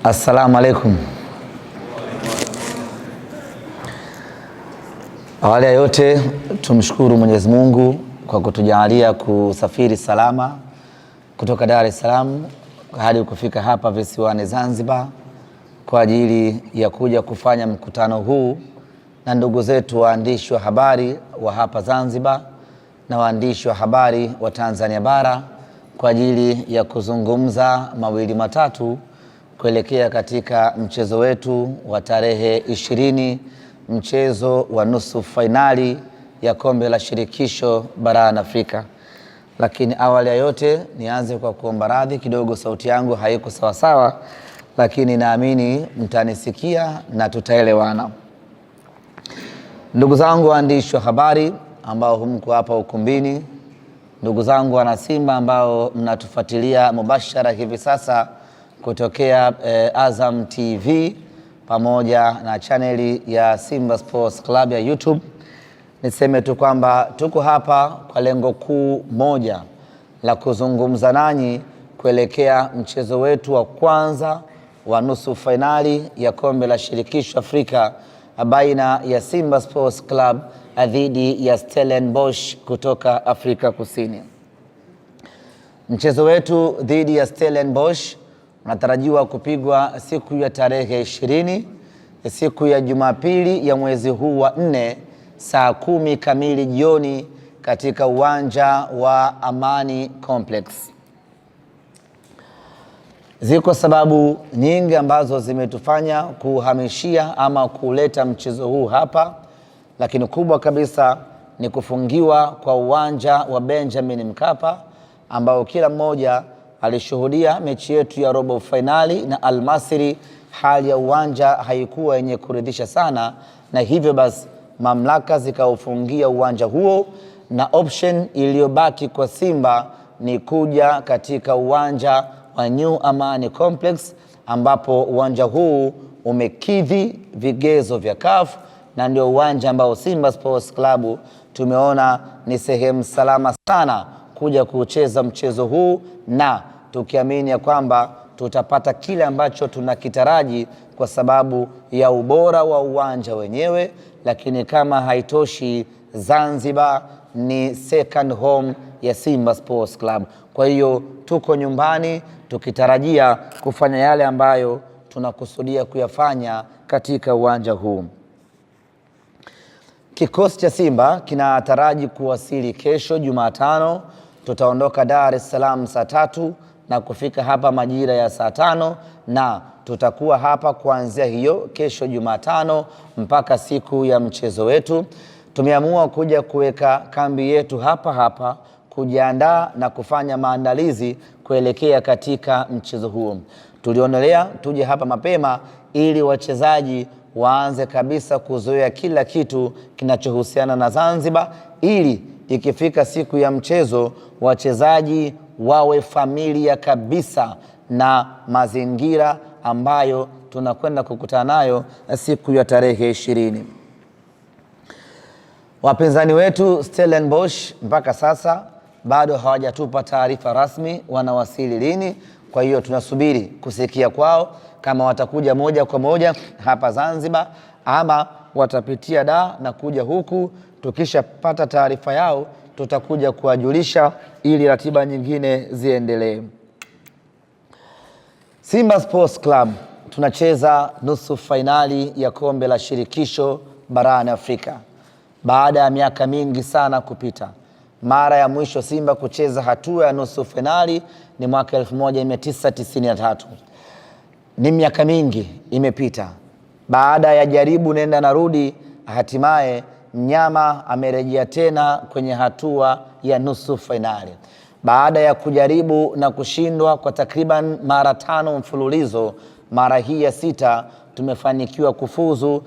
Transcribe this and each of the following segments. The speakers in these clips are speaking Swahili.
Assalamu alaikum. Awali ya yote tumshukuru Mwenyezi Mungu kwa kutujalia kusafiri salama kutoka Dar es Salaam hadi kufika hapa visiwani Zanzibar kwa ajili ya kuja kufanya mkutano huu na ndugu zetu waandishi wa habari wa hapa Zanzibar na waandishi wa habari wa Tanzania bara kwa ajili ya kuzungumza mawili matatu kuelekea katika mchezo wetu wa tarehe 20, mchezo wa nusu fainali ya kombe la shirikisho barani Afrika. Lakini awali ya yote nianze kwa kuomba radhi kidogo, sauti yangu haiko sawa sawa, lakini naamini mtanisikia na tutaelewana. Ndugu zangu waandishi wa habari ambao mko hapa ukumbini, ndugu zangu wana Simba ambao mnatufuatilia mubashara hivi sasa kutokea Azam TV pamoja na chaneli ya Simba Sports Club ya YouTube, niseme tu kwamba tuko hapa kwa lengo kuu moja la kuzungumza nanyi kuelekea mchezo wetu wa kwanza wa nusu fainali ya kombe la shirikisho Afrika baina ya Simba Sports Club dhidi ya Stellenbosch kutoka Afrika Kusini. Mchezo wetu dhidi ya Stellenbosch unatarajiwa kupigwa siku ya tarehe 20, siku ya Jumapili ya mwezi huu wa 4 saa 10 kamili jioni katika uwanja wa Amani Complex. Ziko sababu nyingi ambazo zimetufanya kuhamishia ama kuleta mchezo huu hapa, lakini kubwa kabisa ni kufungiwa kwa uwanja wa Benjamin Mkapa ambao kila mmoja alishuhudia mechi yetu ya robo finali na Al Masry. Hali ya uwanja haikuwa yenye kuridhisha sana, na hivyo basi mamlaka zikaufungia uwanja huo, na option iliyobaki kwa Simba ni kuja katika uwanja wa New Amani Complex, ambapo uwanja huu umekidhi vigezo vya CAF na ndio uwanja ambao Simba Sports Club tumeona ni sehemu salama sana kuja kucheza mchezo huu, na tukiamini ya kwamba tutapata kile ambacho tunakitaraji kwa sababu ya ubora wa uwanja wenyewe. Lakini kama haitoshi, Zanzibar ni second home ya Simba Sports Club. Kwa hiyo tuko nyumbani tukitarajia kufanya yale ambayo tunakusudia kuyafanya katika uwanja huu. Kikosi cha Simba kinataraji kuwasili kesho Jumatano. Tutaondoka Dar es Salaam saa 3 na kufika hapa majira ya saa 5, na tutakuwa hapa kuanzia hiyo kesho Jumatano mpaka siku ya mchezo wetu. Tumeamua kuja kuweka kambi yetu hapa hapa kujiandaa na kufanya maandalizi kuelekea katika mchezo huo. Tulionelea tuje hapa mapema ili wachezaji waanze kabisa kuzoea kila kitu kinachohusiana na Zanzibar, ili ikifika siku ya mchezo wachezaji wawe familia kabisa na mazingira ambayo tunakwenda kukutana nayo siku ya tarehe 20. Wapinzani wetu Stellenbosch mpaka sasa bado hawajatupa taarifa rasmi wanawasili lini. Kwa hiyo tunasubiri kusikia kwao kama watakuja moja kwa moja hapa Zanzibar ama watapitia Dar na kuja huku. Tukishapata taarifa yao tutakuja kuwajulisha ili ratiba nyingine ziendelee. Simba Sports Club tunacheza nusu fainali ya kombe la shirikisho barani Afrika baada ya miaka mingi sana kupita. Mara ya mwisho Simba kucheza hatua ya nusu fainali ni mwaka 1993. Ni miaka mingi imepita. Baada ya jaribu nenda na rudi, hatimaye mnyama amerejea tena kwenye hatua ya nusu fainali. Baada ya kujaribu na kushindwa kwa takriban mara 5 mfululizo, mara hii ya 6 tumefanikiwa kufuzu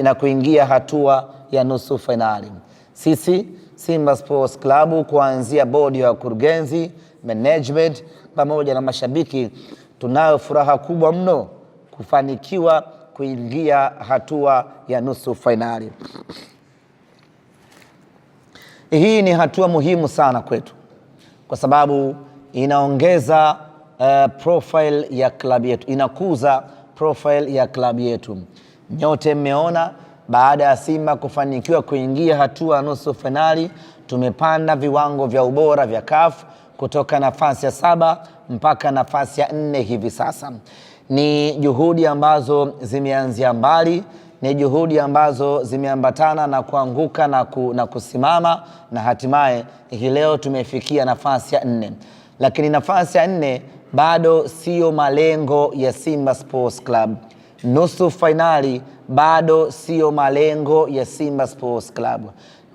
na kuingia hatua ya nusu fainali. Sisi Simba Sports Club, kuanzia bodi ya wakurugenzi, management pamoja na mashabiki, tunayo furaha kubwa mno kufanikiwa kuingia hatua ya nusu fainali. Hii ni hatua muhimu sana kwetu kwa sababu inaongeza profile ya klabu yetu, inakuza profile ya klabu yetu. Nyote mmeona baada ya Simba kufanikiwa kuingia hatua ya nusu finali, tumepanda viwango vya ubora vya CAF kutoka nafasi ya 7 mpaka nafasi ya 4 hivi sasa. Ni juhudi ambazo zimeanzia mbali, ni juhudi ambazo zimeambatana na kuanguka na kusimama, na hatimaye hii leo tumefikia nafasi ya 4. Lakini nafasi ya 4 bado sio malengo ya Simba Sports Club. Nusu finali bado sio malengo ya Simba Sports Club.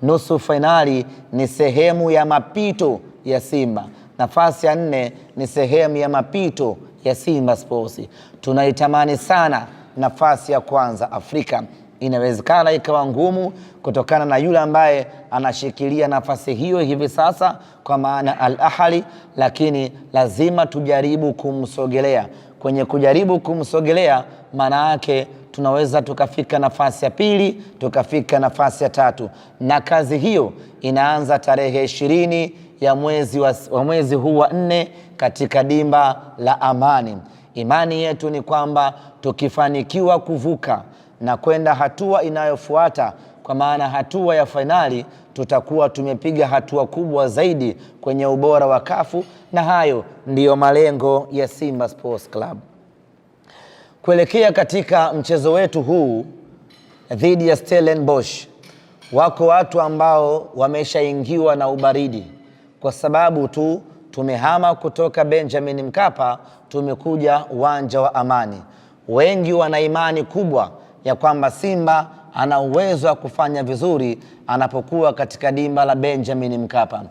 Nusu finali ni sehemu ya mapito ya Simba. Nafasi ya 4 ni sehemu ya mapito ya Simba Sports. Tunaitamani sana nafasi ya kwanza Afrika. Inawezekana ikawa ngumu kutokana na yule ambaye anashikilia nafasi hiyo hivi sasa, kwa maana Al Ahly, lakini lazima tujaribu kumsogelea. Kwenye kujaribu kumsogelea, maana yake tunaweza tukafika nafasi ya 2, tukafika nafasi ya 3, na kazi hiyo inaanza tarehe 20 ya mwezi huu wa 4 katika dimba la Amani. Imani yetu ni kwamba tukifanikiwa kuvuka na kwenda hatua inayofuata, kwa maana hatua ya fainali, tutakuwa tumepiga hatua kubwa zaidi kwenye ubora wa kafu, na hayo ndiyo malengo ya Simba Sports Club. Kuelekea katika mchezo wetu huu dhidi ya Stellenbosch, wako watu ambao wameshaingiwa na ubaridi kwa sababu tu tumehama kutoka Benjamin Mkapa tumekuja uwanja wa Amani. Wengi wana imani kubwa ya kwamba Simba ana uwezo wa kufanya vizuri anapokuwa katika dimba la Benjamin Mkapa.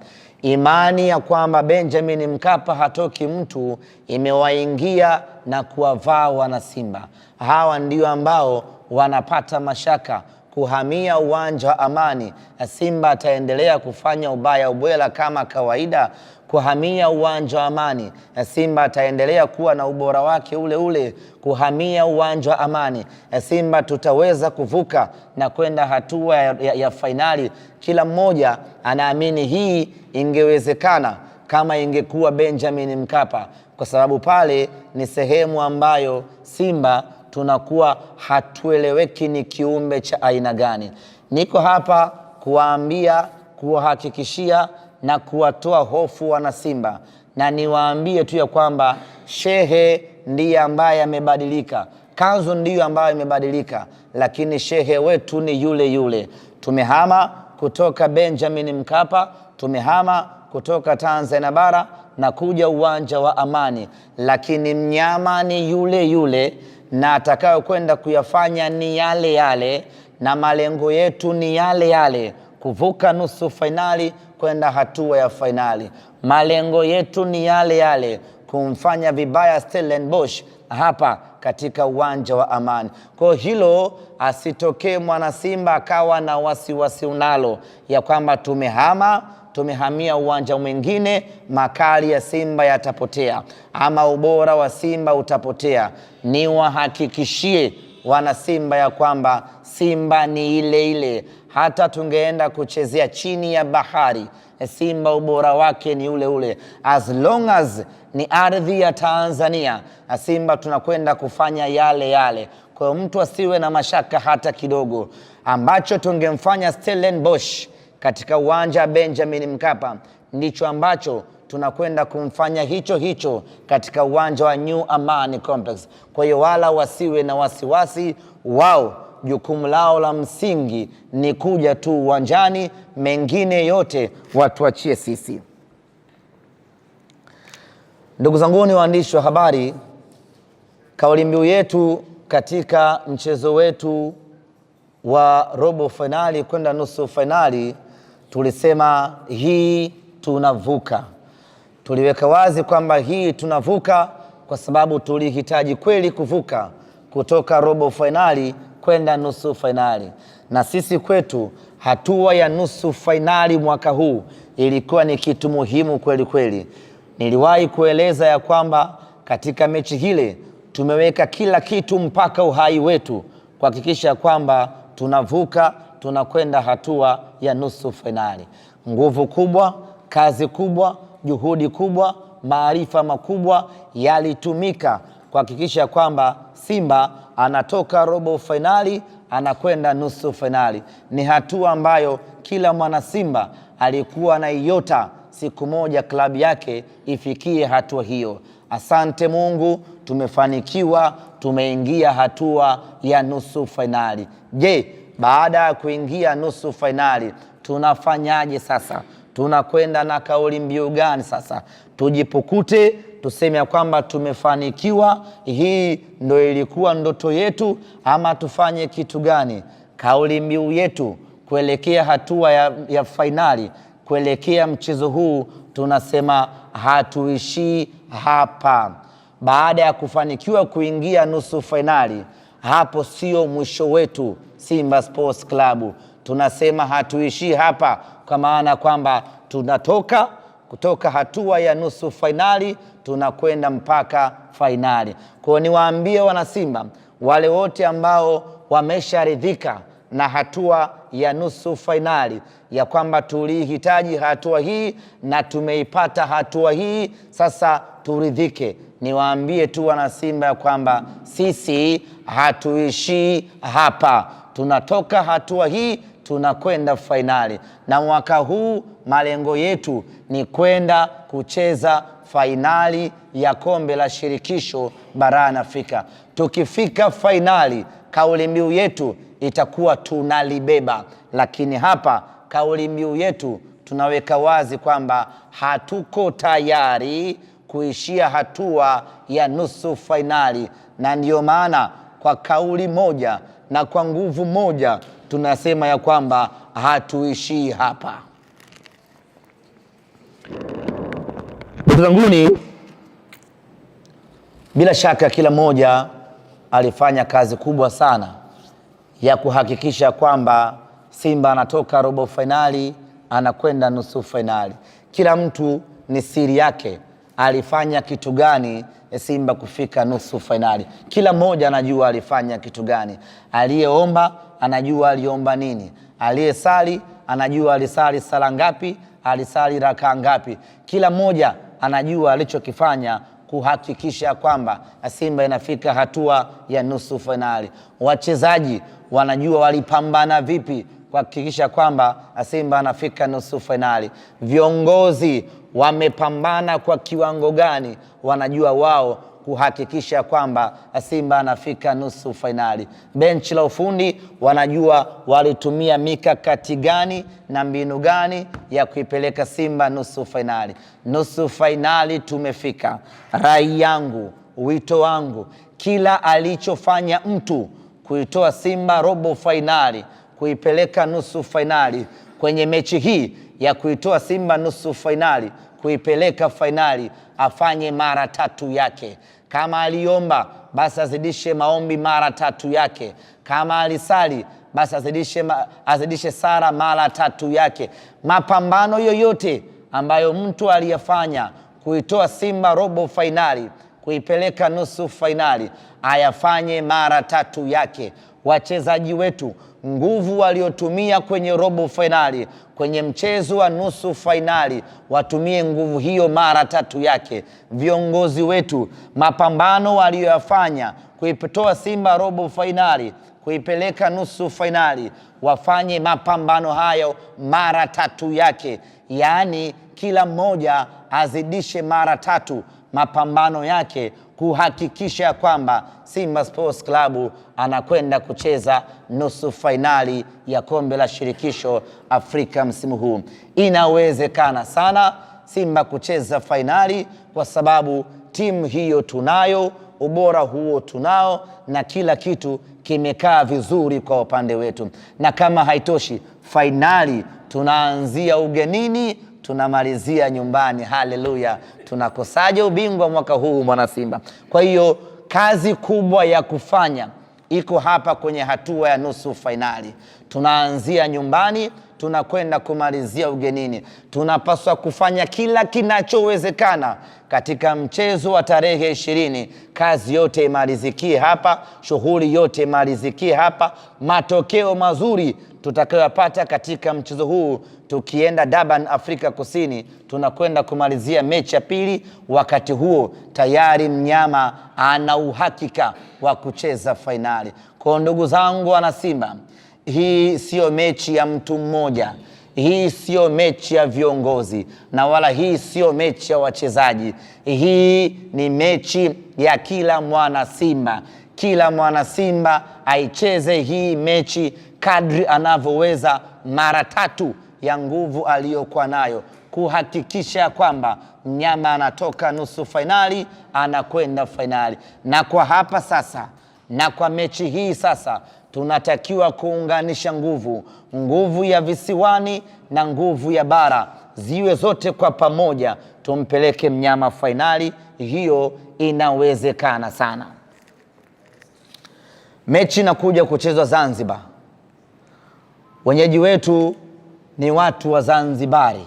Imani ya kwamba Benjamin Mkapa hatoki mtu imewaingia na kuwavaa wana Simba. Hawa ndio ambao wanapata mashaka kuhamia uwanja wa Amani. Simba ataendelea kufanya ubaya ubwela kama kawaida kuhamia uwanja wa Amani. Simba ataendelea kuwa na ubora wake ule ule kuhamia uwanja wa Amani. Simba tutaweza kuvuka na kwenda hatua ya fainali. Kila mmoja anaamini hii ingewezekana kama ingekuwa Benjamin Mkapa, kwa sababu pale ni sehemu ambayo Simba tunakuwa hatueleweki ni kiumbe cha aina gani. Niko hapa kuwaambia, kuwahakikishia na kuwatoa hofu wana Simba, na niwaambie tu ya kwamba shehe ndiye ambaye amebadilika, kanzu ndiyo ambayo imebadilika, lakini shehe wetu ni yule yule. Tumehama kutoka Benjamin Mkapa, tumehama kutoka Tanzania bara na kuja uwanja wa Amani, lakini mnyama ni yule yule na atakayo kwenda kuyafanya ni yale yale, na malengo yetu ni yale yale, kuvuka nusu fainali kwenda hatua ya fainali. Malengo yetu ni yale yale, kumfanya vibaya Stellenbosch hapa katika uwanja wa Amani. Kwa hilo asitokee mwana Simba akawa na wasiwasi unalo ya kwamba tumehamia uwanja mwingine, makali ya Simba yatapotea ama ubora wa Simba utapotea. Niwahakikishie wana Simba ya kwamba Simba ni ile ile. Hata tungeenda kuchezea chini ya bahari, Simba ubora wake ni ule ule. As long as ni ardhi ya Tanzania, Simba tunakwenda kufanya yale yale. Kwa hiyo mtu asiwe na mashaka hata kidogo. Ambacho tungemfanya Stellenbosch katika uwanja wa Benjamin Mkapa ndicho ambacho tunakwenda kumfanya hicho hicho katika uwanja wa New Amani Complex. Kwa hiyo wala wasiwe na wasiwasi wao. Jukumu lao la msingi ni kuja tu uwanjani, mengine yote watuachie sisi. Ndugu zangu ni waandishi wa habari, kauli mbiu yetu katika mchezo wetu wa robo finali kwenda nusu finali tulisema hii tunavuka. Tuliweka wazi kwamba hii tunavuka kwa sababu tulihitaji kweli kuvuka kutoka robo finali kwenda nusu finali. Na sisi kwetu hatua ya nusu finali mwaka huu ilikuwa ni kitu muhimu kweli kweli. Niliwahi kueleza ya kwamba katika mechi hile tumeweka kila kitu mpaka uhai wetu kuhakikisha kwamba tunavuka, tunakwenda hatua ya nusu finali. Nguvu kubwa, kazi kubwa, juhudi kubwa, maarifa makubwa yalitumika kuhakikisha kwamba Simba anatoka robo fainali anakwenda nusu fainali. Ni hatua ambayo kila mwana Simba alikuwa anaiota siku moja klabu yake ifikie hatua hiyo. Asante Mungu, tumefanikiwa, tumeingia hatua ya nusu fainali. Je, baada ya kuingia nusu fainali tunafanyaje sasa? Tunakwenda na kauli mbiu gani sasa? Tujipukute tuseme kwamba tumefanikiwa, hii ndio ilikuwa ndoto yetu, ama tufanye kitu gani? Kauli mbiu yetu kuelekea hatua ya fainali, kuelekea mchezo huu, tunasema hatuishii hapa. Baada ya kufanikiwa kuingia nusu fainali, hapo sio mwisho wetu. Simba Sports Club tunasema hatuishii hapa, kwa maana kwamba tunatoka kutoka hatua ya nusu fainali tunakwenda mpaka fainali. Kwa niwaambie wana Simba wale wote ambao wamesharidhika na hatua ya nusu fainali ya kwamba tulihitaji hatua hii na tumeipata hatua hii, sasa turidhike. Niwaambie tu wana Simba ya kwamba sisi hatuishii hapa, tunatoka hatua hii tunakwenda fainali, na mwaka huu malengo yetu ni kwenda kucheza fainali ya kombe la shirikisho barani Afrika. Tukifika fainali, kauli mbiu yetu itakuwa tunalibeba, lakini hapa kauli mbiu yetu tunaweka wazi kwamba hatuko tayari kuishia hatua ya nusu fainali, na ndiyo maana kwa kauli moja na kwa nguvu moja tunasema ya kwamba hatuishii hapa. Ndugu zanguni, bila shaka kila mmoja alifanya kazi kubwa sana ya kuhakikisha kwamba Simba anatoka robo fainali anakwenda nusu fainali. Kila mtu ni siri yake, alifanya kitu gani Simba kufika nusu fainali. Kila mmoja anajua alifanya kitu gani. Aliyeomba anajua aliomba nini, aliyesali anajua alisali sala ngapi, alisali raka ngapi. Kila mmoja anajua alichokifanya kuhakikisha kwamba Simba inafika hatua ya nusu fainali. Wachezaji wanajua walipambana vipi kuhakikisha kwamba Simba anafika nusu fainali. Viongozi wamepambana kwa kiwango gani, wanajua wao kuhakikisha kwamba Simba anafika nusu fainali. Benchi la ufundi wanajua walitumia mikakati gani na mbinu gani ya kuipeleka Simba nusu fainali. Nusu fainali tumefika. Rai yangu, wito wangu, kila alichofanya mtu kuitoa Simba robo fainali, kuipeleka nusu fainali, kwenye mechi hii ya kuitoa Simba nusu fainali, kuipeleka fainali, afanye mara tatu yake. Kama aliomba, basi azidishe maombi mara tatu yake. Kama alisali, basi azidishe sala mara tatu yake. Mapambano yoyote ambayo mtu aliyafanya kuitoa Simba robo fainali, kuipeleka nusu fainali, ayafanye mara tatu yake. Wachezaji wetu, nguvu waliotumia kwenye robo fainali, kwenye mchezo wa nusu fainali, watumie nguvu hiyo mara tatu yake. Viongozi wetu, mapambano walioyafanya kuitoa Simba robo fainali, kuipeleka nusu fainali, wafanye mapambano hayo mara tatu yake. Yaani kila mmoja azidishe mara tatu mapambano yake kuhakikisha kwamba Simba Sports Club anakwenda kucheza nusu fainali ya kombe la shirikisho Afrika msimu huu. Inawezekana sana Simba kucheza fainali kwa sababu timu hiyo tunayo, ubora huo tunao, na kila kitu kimekaa vizuri kwa upande wetu. Na kama haitoshi, fainali tunaanzia ugenini, tunamalizia nyumbani. Haleluya! Tunakosaje ubingwa mwaka huu mwana Simba? Kwa hiyo kazi kubwa ya kufanya iko hapa kwenye hatua ya nusu fainali. Tunaanzia nyumbani, tunakwenda kumalizia ugenini. Tunapaswa kufanya kila kinachowezekana katika mchezo wa tarehe 20. Kazi yote imalizikie hapa, shughuli yote imalizikie hapa, matokeo mazuri tutakayopata katika mchezo huu. Tukienda Durban, Afrika Kusini, tunakwenda kumalizia mechi ya pili. Wakati huo tayari mnyama ana uhakika wa kucheza fainali. Kwa ndugu zangu wana Simba, hii sio mechi ya mtu mmoja, hii sio mechi ya viongozi, na wala hii sio mechi ya wachezaji. Hii ni mechi ya kila mwana Simba. Kila mwana Simba aicheze hii mechi kadri anavyoweza, mara 3 ya nguvu aliyokuwa nayo, kuhakikisha kwamba mnyama anatoka nusu fainali anakwenda fainali. Na kwa hapa sasa, na kwa mechi hii sasa, tunatakiwa kuunganisha nguvu ya visiwani na nguvu ya bara, ziwe zote kwa pamoja, tumpeleke mnyama fainali. Hiyo inawezekana sana. Mechi inakuja kuchezwa Zanzibar. Wenyeji wetu ni watu wa Zanzibari.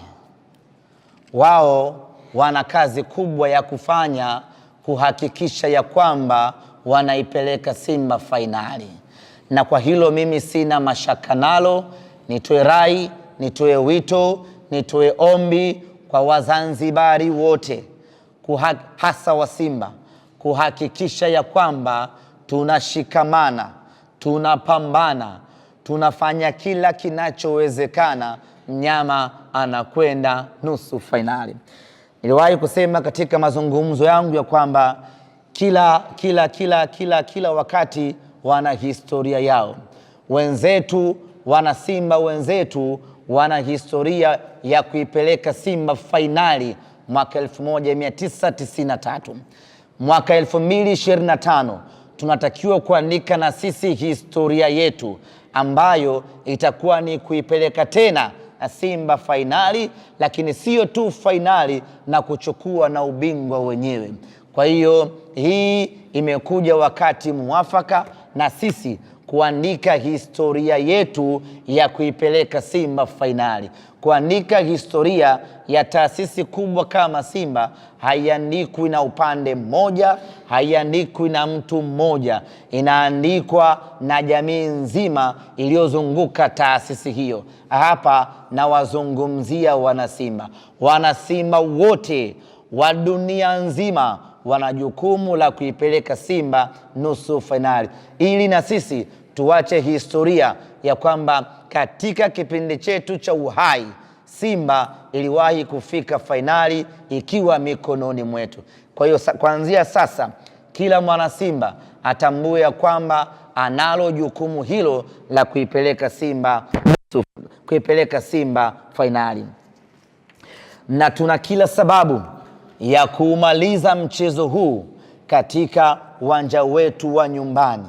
Wao wana kazi kubwa ya kufanya kuhakikisha ya kwamba wanaipeleka Simba fainali, na kwa hilo mimi sina mashaka nalo. Nitoe rai, nitoe wito, nitoe ombi kwa Wazanzibari wote, hasa wa Simba, kuhakikisha ya kwamba tunashikamana, tunapambana, tunafanya kila kinachowezekana, mnyama anakwenda nusu fainali. Niliwahi kusema katika mazungumzo yangu ya kwamba kila wakati wana historia yao. Wenzetu wana Simba, wenzetu wana historia ya kuipeleka Simba fainali mwaka 1993. Mwaka 2025 tunatakiwa kuandika na sisi historia yetu, ambayo itakuwa ni kuipeleka tena na Simba fainali, lakini sio tu fainali, na kuchukua na ubingwa wenyewe. Kwa hiyo hii imekuja wakati muafaka na sisi kuandika historia yetu ya kuipeleka Simba fainali. Kuandika historia ya taasisi kubwa kama Simba haiandikwi na upande mmoja, haiandikwi na mtu mmoja, inaandikwa na jamii nzima iliyozunguka taasisi hiyo. Hapa na wazungumzia wanasimba. Wanasimba wote wa dunia nzima wana jukumu la kuipeleka Simba nusu fainali, ili na sisi tuache historia ya kwamba katika kipindi chetu cha uhai Simba iliwahi kufika fainali ikiwa mikononi mwetu. Kwa hiyo kuanzia sasa kila mwana Simba atambue ya kwamba analo jukumu hilo la kuipeleka Simba fainali, na tuna kila sababu ya kuumaliza mchezo huu katika uwanja wetu wa nyumbani.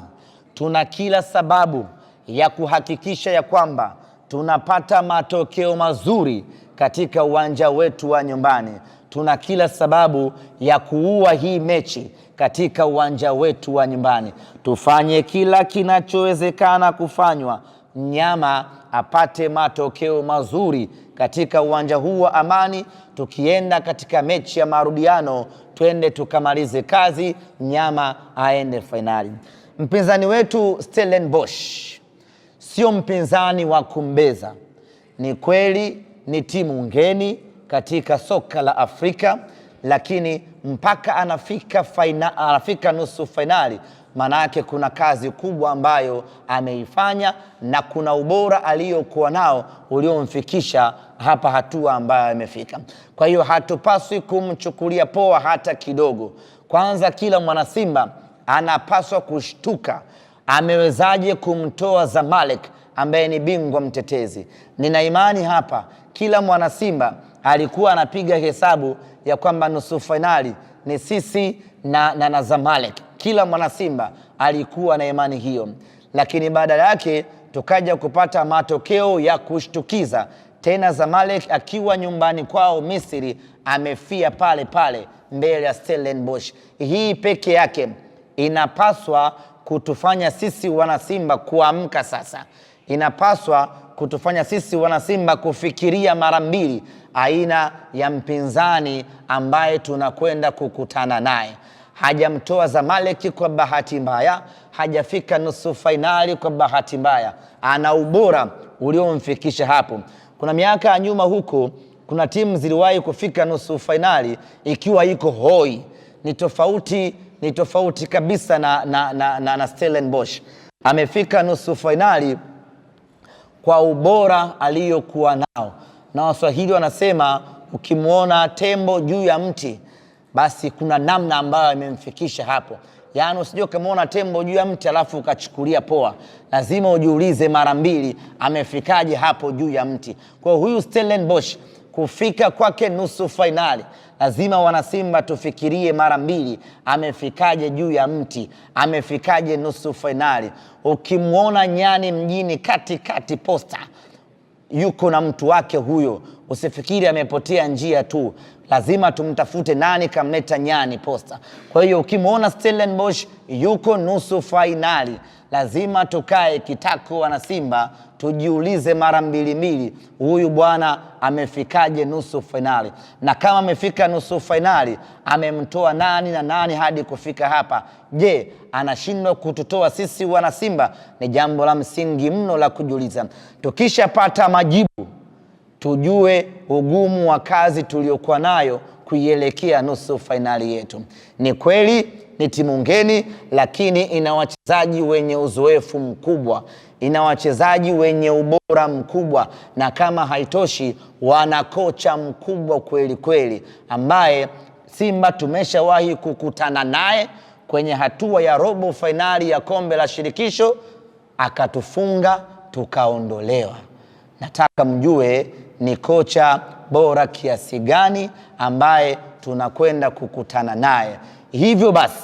Tuna kila sababu ya kuhakikisha ya kwamba tunapata matokeo mazuri katika uwanja wetu wa nyumbani. Tuna kila sababu ya kuua hii mechi katika uwanja wetu wa nyumbani. Tufanye kila kinachowezekana kufanywa, mnyama apate matokeo mazuri katika uwanja huu wa Amani. Tukienda katika mechi ya marudiano, twende tukamalize kazi, mnyama aende fainali. Mpinzani wetu Stellenbosch sio mpinzani wa kumbeza. Ni kweli ni timu ngeni katika soka la Afrika, lakini mpaka anafika nusu fainali, manake kuna kazi kubwa ambayo ameifanya na kuna ubora aliyokuwa nao uliomfikisha hapa hatua ambayo amefika. Kwa hiyo hatupaswi kumchukulia poa hata kidogo. Kwanza, kila mwana Simba anapaswa kushtuka, amewezaje kumtoa Zamalek ambaye ni bingwa mtetezi. Nina imani hapa kila mwana Simba alikuwa anapiga hesabu ya kwamba nusu fainali ni sisi na Zamalek. Kila mwana Simba alikuwa na imani hiyo, lakini baada yake tukaja kupata matokeo ya kushtukiza. Tena Zamalek akiwa nyumbani kwao Misri amefia pale pale mbele ya Stellenbosch. Hii peke yake inapaswa kutufanya sisi wana Simba kuamka sasa. Inapaswa kutufanya sisi wana Simba kufikiria mara mbili aina ya mpinzani ambaye tunakwenda kukutana naye. Hajamtoa Zamalek kwa bahati mbaya, hajafika nusu fainali kwa bahati mbaya. Ana ubora uliomfikisha hapo. Kuna miaka ya nyuma huko, kuna timu ziliwahi kufika nusu fainali ikiwa iko hoi. Ni tofauti kabisa na Stellenbosch. Amefika nusu fainali kwa ubora aliyokuwa nao, na Waswahili wanasema ukimwona tembo juu ya mti, basi kuna namna ambayo amemfikisha hapo. Yaani usije ukamwona tembo juu ya mti alafu ukachukulia poa. Lazima ujiulize mara mbili, amefikaje hapo juu ya mti. Kwa huyu Stellenbosch kufika kwake nusu fainali, lazima wanasimba tufikirie mara mbili, amefikaje juu ya mti, amefikaje nusu fainali. Ukimwona nyani mjini katikati Posta, yuko na mtu wake huyo, usifikiri amepotea njia tu, lazima tumtafute nani kamleta nyani Posta. Kwa hiyo ukimwona Stellenbosch yuko nusu fainali, lazima tukae kitako wana Simba tujiulize mara mbili, huyu bwana amefikaje nusu fainali, na kama amefika nusu fainali amemtoa nani na nani hadi kufika hapa. Je, anashindwa kututoa sisi wana Simba? Ni jambo la msingi mno la kujiuliza. Tukishapata majibu, tujue ugumu wa kazi tuliokuwa nayo kuielekea nusu fainali yetu. Ni kweli ni timu ngeni, lakini ina wachezaji wenye uzoefu mkubwa, ina wachezaji wenye ubora mkubwa, na kama haitoshi, wana kocha mkubwa kweli kweli, ambaye Simba tumeshawahi kukutana naye kwenye hatua ya robo fainali ya kombe la shirikisho, akatufunga tukaondolewa. Nataka mjue ni kocha bora kiasi gani ambaye tunakwenda kukutana naye. Hivyo basi,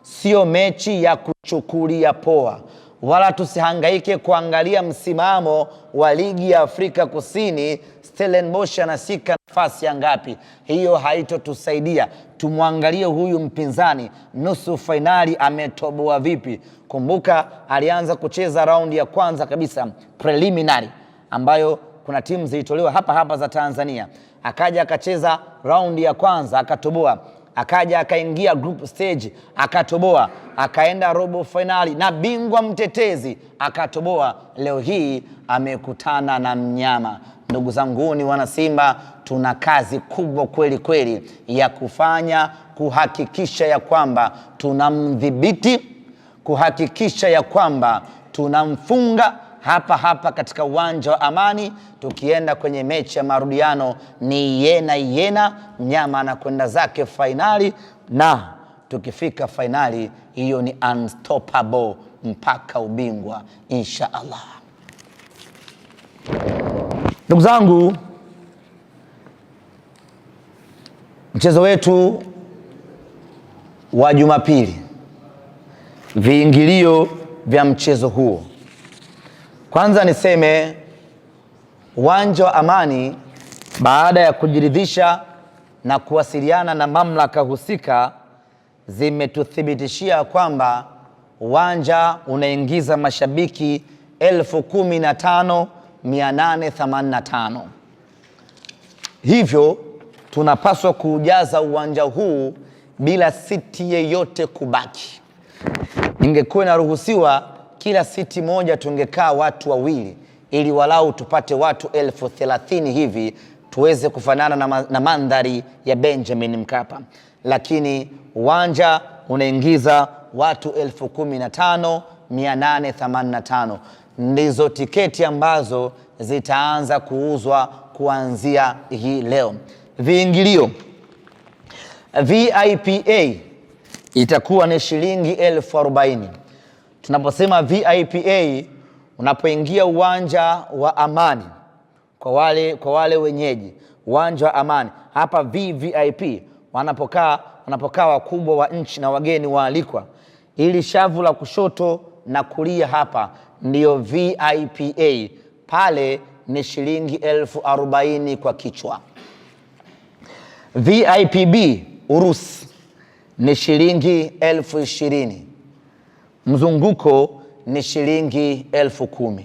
sio mechi ya kuchukulia poa, wala tusihangaike kuangalia msimamo wa ligi ya Afrika Kusini, Stellenbosch anashika nafasi ya ngapi. Hiyo haitotusaidia. Tumwangalie huyu mpinzani nusu fainali ametoboa vipi. Kumbuka alianza kucheza raundi ya kwanza kabisa, preliminary, ambayo kuna timu zilitolewa hapa za Tanzania. Akaja akacheza raundi ya kwanza akatoboa, akaja akaingia group stage akatoboa, akaenda robo finali na bingwa mtetezi akatoboa. Leo hii amekutana na mnyama. Ndugu zanguni wana Simba, tuna kazi kubwa kweli kweli ya kufanya, kuhakikisha ya kwamba tunamdhibiti, kuhakikisha ya kwamba tunamfunga hapa katika uwanja wa Amani. Tukienda kwenye mechi ya marudiano ni yena mnyama anakwenda zake fainali, na tukifika fainali hiyo ni unstoppable mpaka ubingwa insha Allah. Ndugu zangu, mchezo wetu wa Jumapili, viingilio vya mchezo huo. Kwanza niseme uwanja wa Amani, baada ya kujiridhisha na kuwasiliana na mamlaka husika, zimetuthibitishia kwamba uwanja unaingiza mashabiki 15,885. Hivyo tunapaswa kuujaza uwanja huu bila siti yeyote kubaki. Ingekuwa inaruhusiwa kila siti moja tungekaa watu wawili, ili walau tupate watu 30,000 hivi tuweze kufanana na mandhari ya Benjamin Mkapa. Lakini uwanja unaingiza watu 15,885. Ndizo tiketi ambazo zitaanza kuuzwa kuanzia hii leo. Viingilio VIPA itakuwa ni shilingi 40,000. Tunaposema VIPA, unapoingia uwanja wa Amani, kwa wale wenyeji uwanja wa Amani, hapa VVIP wanapokaa wakubwa wa nchi na wageni waalikwa, ili shavu la kushoto na kulia hapa ndiyo VIPA. Pale ni shilingi 40,000 kwa kichwa. VIPB Urusi ni shilingi 20,000. Mzunguko ni shilingi 10,000.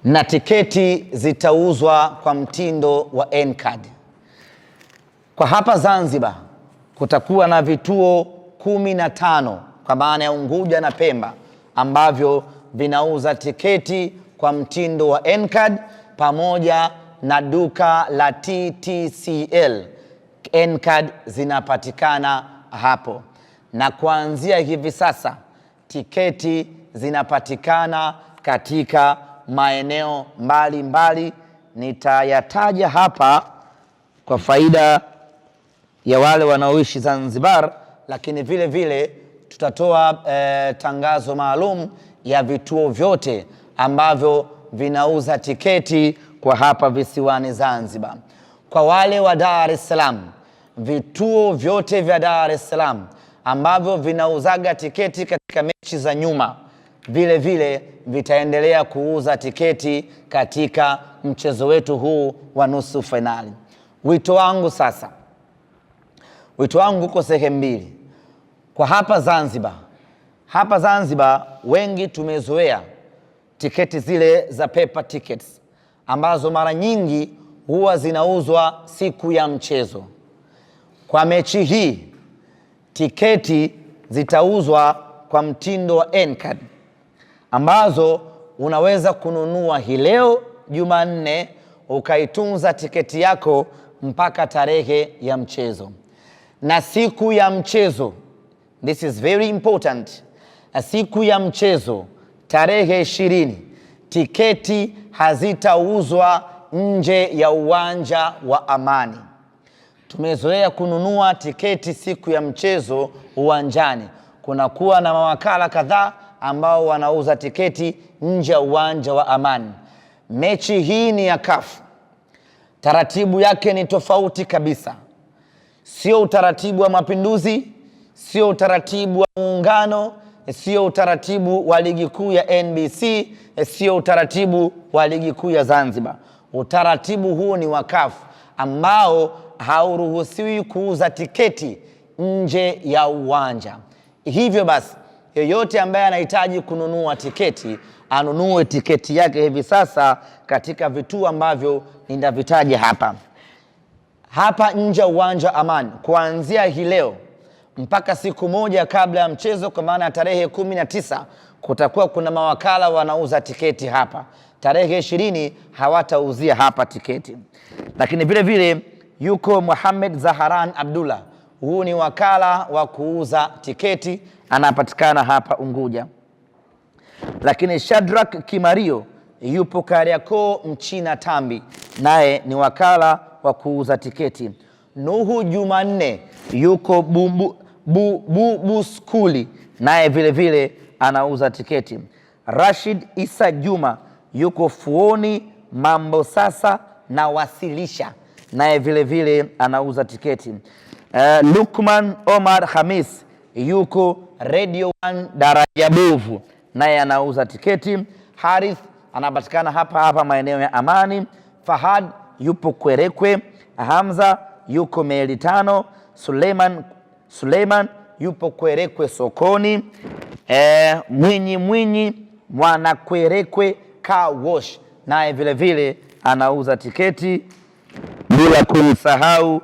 Na tiketi zitauzwa kwa mtindo wa N-card. Kwa hapa Zanzibar kutakuwa na vituo 15 kwa maana ya Unguja na Pemba, ambavyo vinauza tiketi kwa mtindo wa N-Card pamoja na duka la TTCL. N-Card zinapatikana hapo, na kuanzia hivi sasa tiketi zinapatikana katika maeneo mbalimbali. Nitayataja hapa kwa faida ya wale wanaoishi Zanzibar, lakini vile vile tutatoa tangazo maalum ya vituo vyote ambavyo vinauza tiketi kwa hapa visiwani Zanzibar. Kwa wale wa Dar es Salaam, vituo vyote vya Dar es Salaam ambavyo vinauzaga tiketi katika mechi za nyuma vile vile vitaendelea kuuza tiketi katika mchezo wetu huu wa nusu finali. Wito wangu sasa, wito wangu uko sehemu mbili. Kwa hapa Zanzibar wengi tumezoea tiketi zile za paper tickets ambazo mara nyingi huwa zinauzwa siku ya mchezo. Kwa mechi hii tiketi zitauzwa kwa mtindo wa N-Card ambazo unaweza kununua hii leo Jumanne ukaitunza tiketi yako mpaka tarehe ya mchezo. Na siku ya mchezo, this is very important, siku ya mchezo tarehe 20 tiketi hazitauzwa nje ya uwanja wa Amani. Tumezoea kununua tiketi siku ya mchezo uwanjani. Kunakuwa na mawakala kadhaa ambao wanauza tiketi nje ya uwanja wa Amani. Mechi hii ni ya CAF. Taratibu yake ni tofauti kabisa. Sio utaratibu wa Mapinduzi, sio utaratibu wa Muungano, sio utaratibu wa ligi kuu ya NBC, sio utaratibu wa ligi kuu ya Zanzibar. Utaratibu huu ni wa CAF ambao hauruhusiwi kuuza tiketi nje ya uwanja. Hivyo basi, yeyote ambaye anahitaji kununua tiketi, anunue tiketi yake hivi sasa katika vituo ambavyo ninavitaja hapa. Hapa nje ya uwanja Amani, kuanzia hii leo mpaka siku moja kabla ya mchezo, kwa maana tarehe 19 kutakuwa kuna mawakala wanauza tiketi hapa. Tarehe 20 hawatauzia hapa tiketi. Lakini vile vile yuko Muhammad Zaharan Abdullah. Huu ni wakala wa kuuza tiketi, anapatikana hapa Unguja. Lakini Shadrack Kimario yupo Kariakoo Mchina Tambi, naye ni wakala wa kuuza tiketi. Nuhu Jumanne yuko Buskuli, naye vile vile anauza tiketi. Rashid Isa Juma yuko Fuoni Mambo Sasa na Wasilisha, naye vile vile anauza tiketi. Lukman Omar Hamis yuko Radio 1 Daraja Bovu, naye anauza tiketi. Harith anapatikana hapa maeneo ya Amani. Fahad yupo Kwerekwe. Hamza yuko Meli Tano. Suleiman yupo Kwerekwe Sokoni. Mwinyi Mwana Kwerekwe Car Wash, naye vile vile anauza tiketi. Bila kumsahau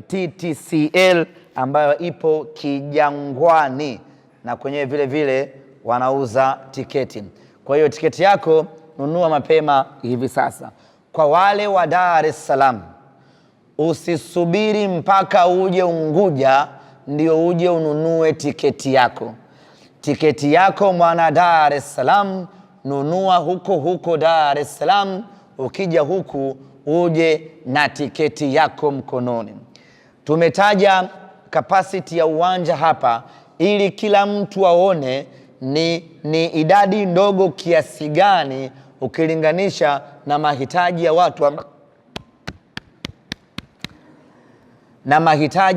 TTCL ambayo ipo Kijangwani, na kwenye vile vile wanauza tiketi. Kwa hiyo tiketi yako nunua mapema hivi sasa. Kwa wale wa Dar es Salaam, usisubiri mpaka uje Unguja ndio uje ununue tiketi yako. Tiketi yako mwana Dar es Salaam, nunua huko Dar es Salaam. Ukija huku uje na tiketi yako mkononi. Tumetaja capacity ya uwanja hapa ili kila mtu aone ni idadi ndogo kiasi gani ukilinganisha na mahitaji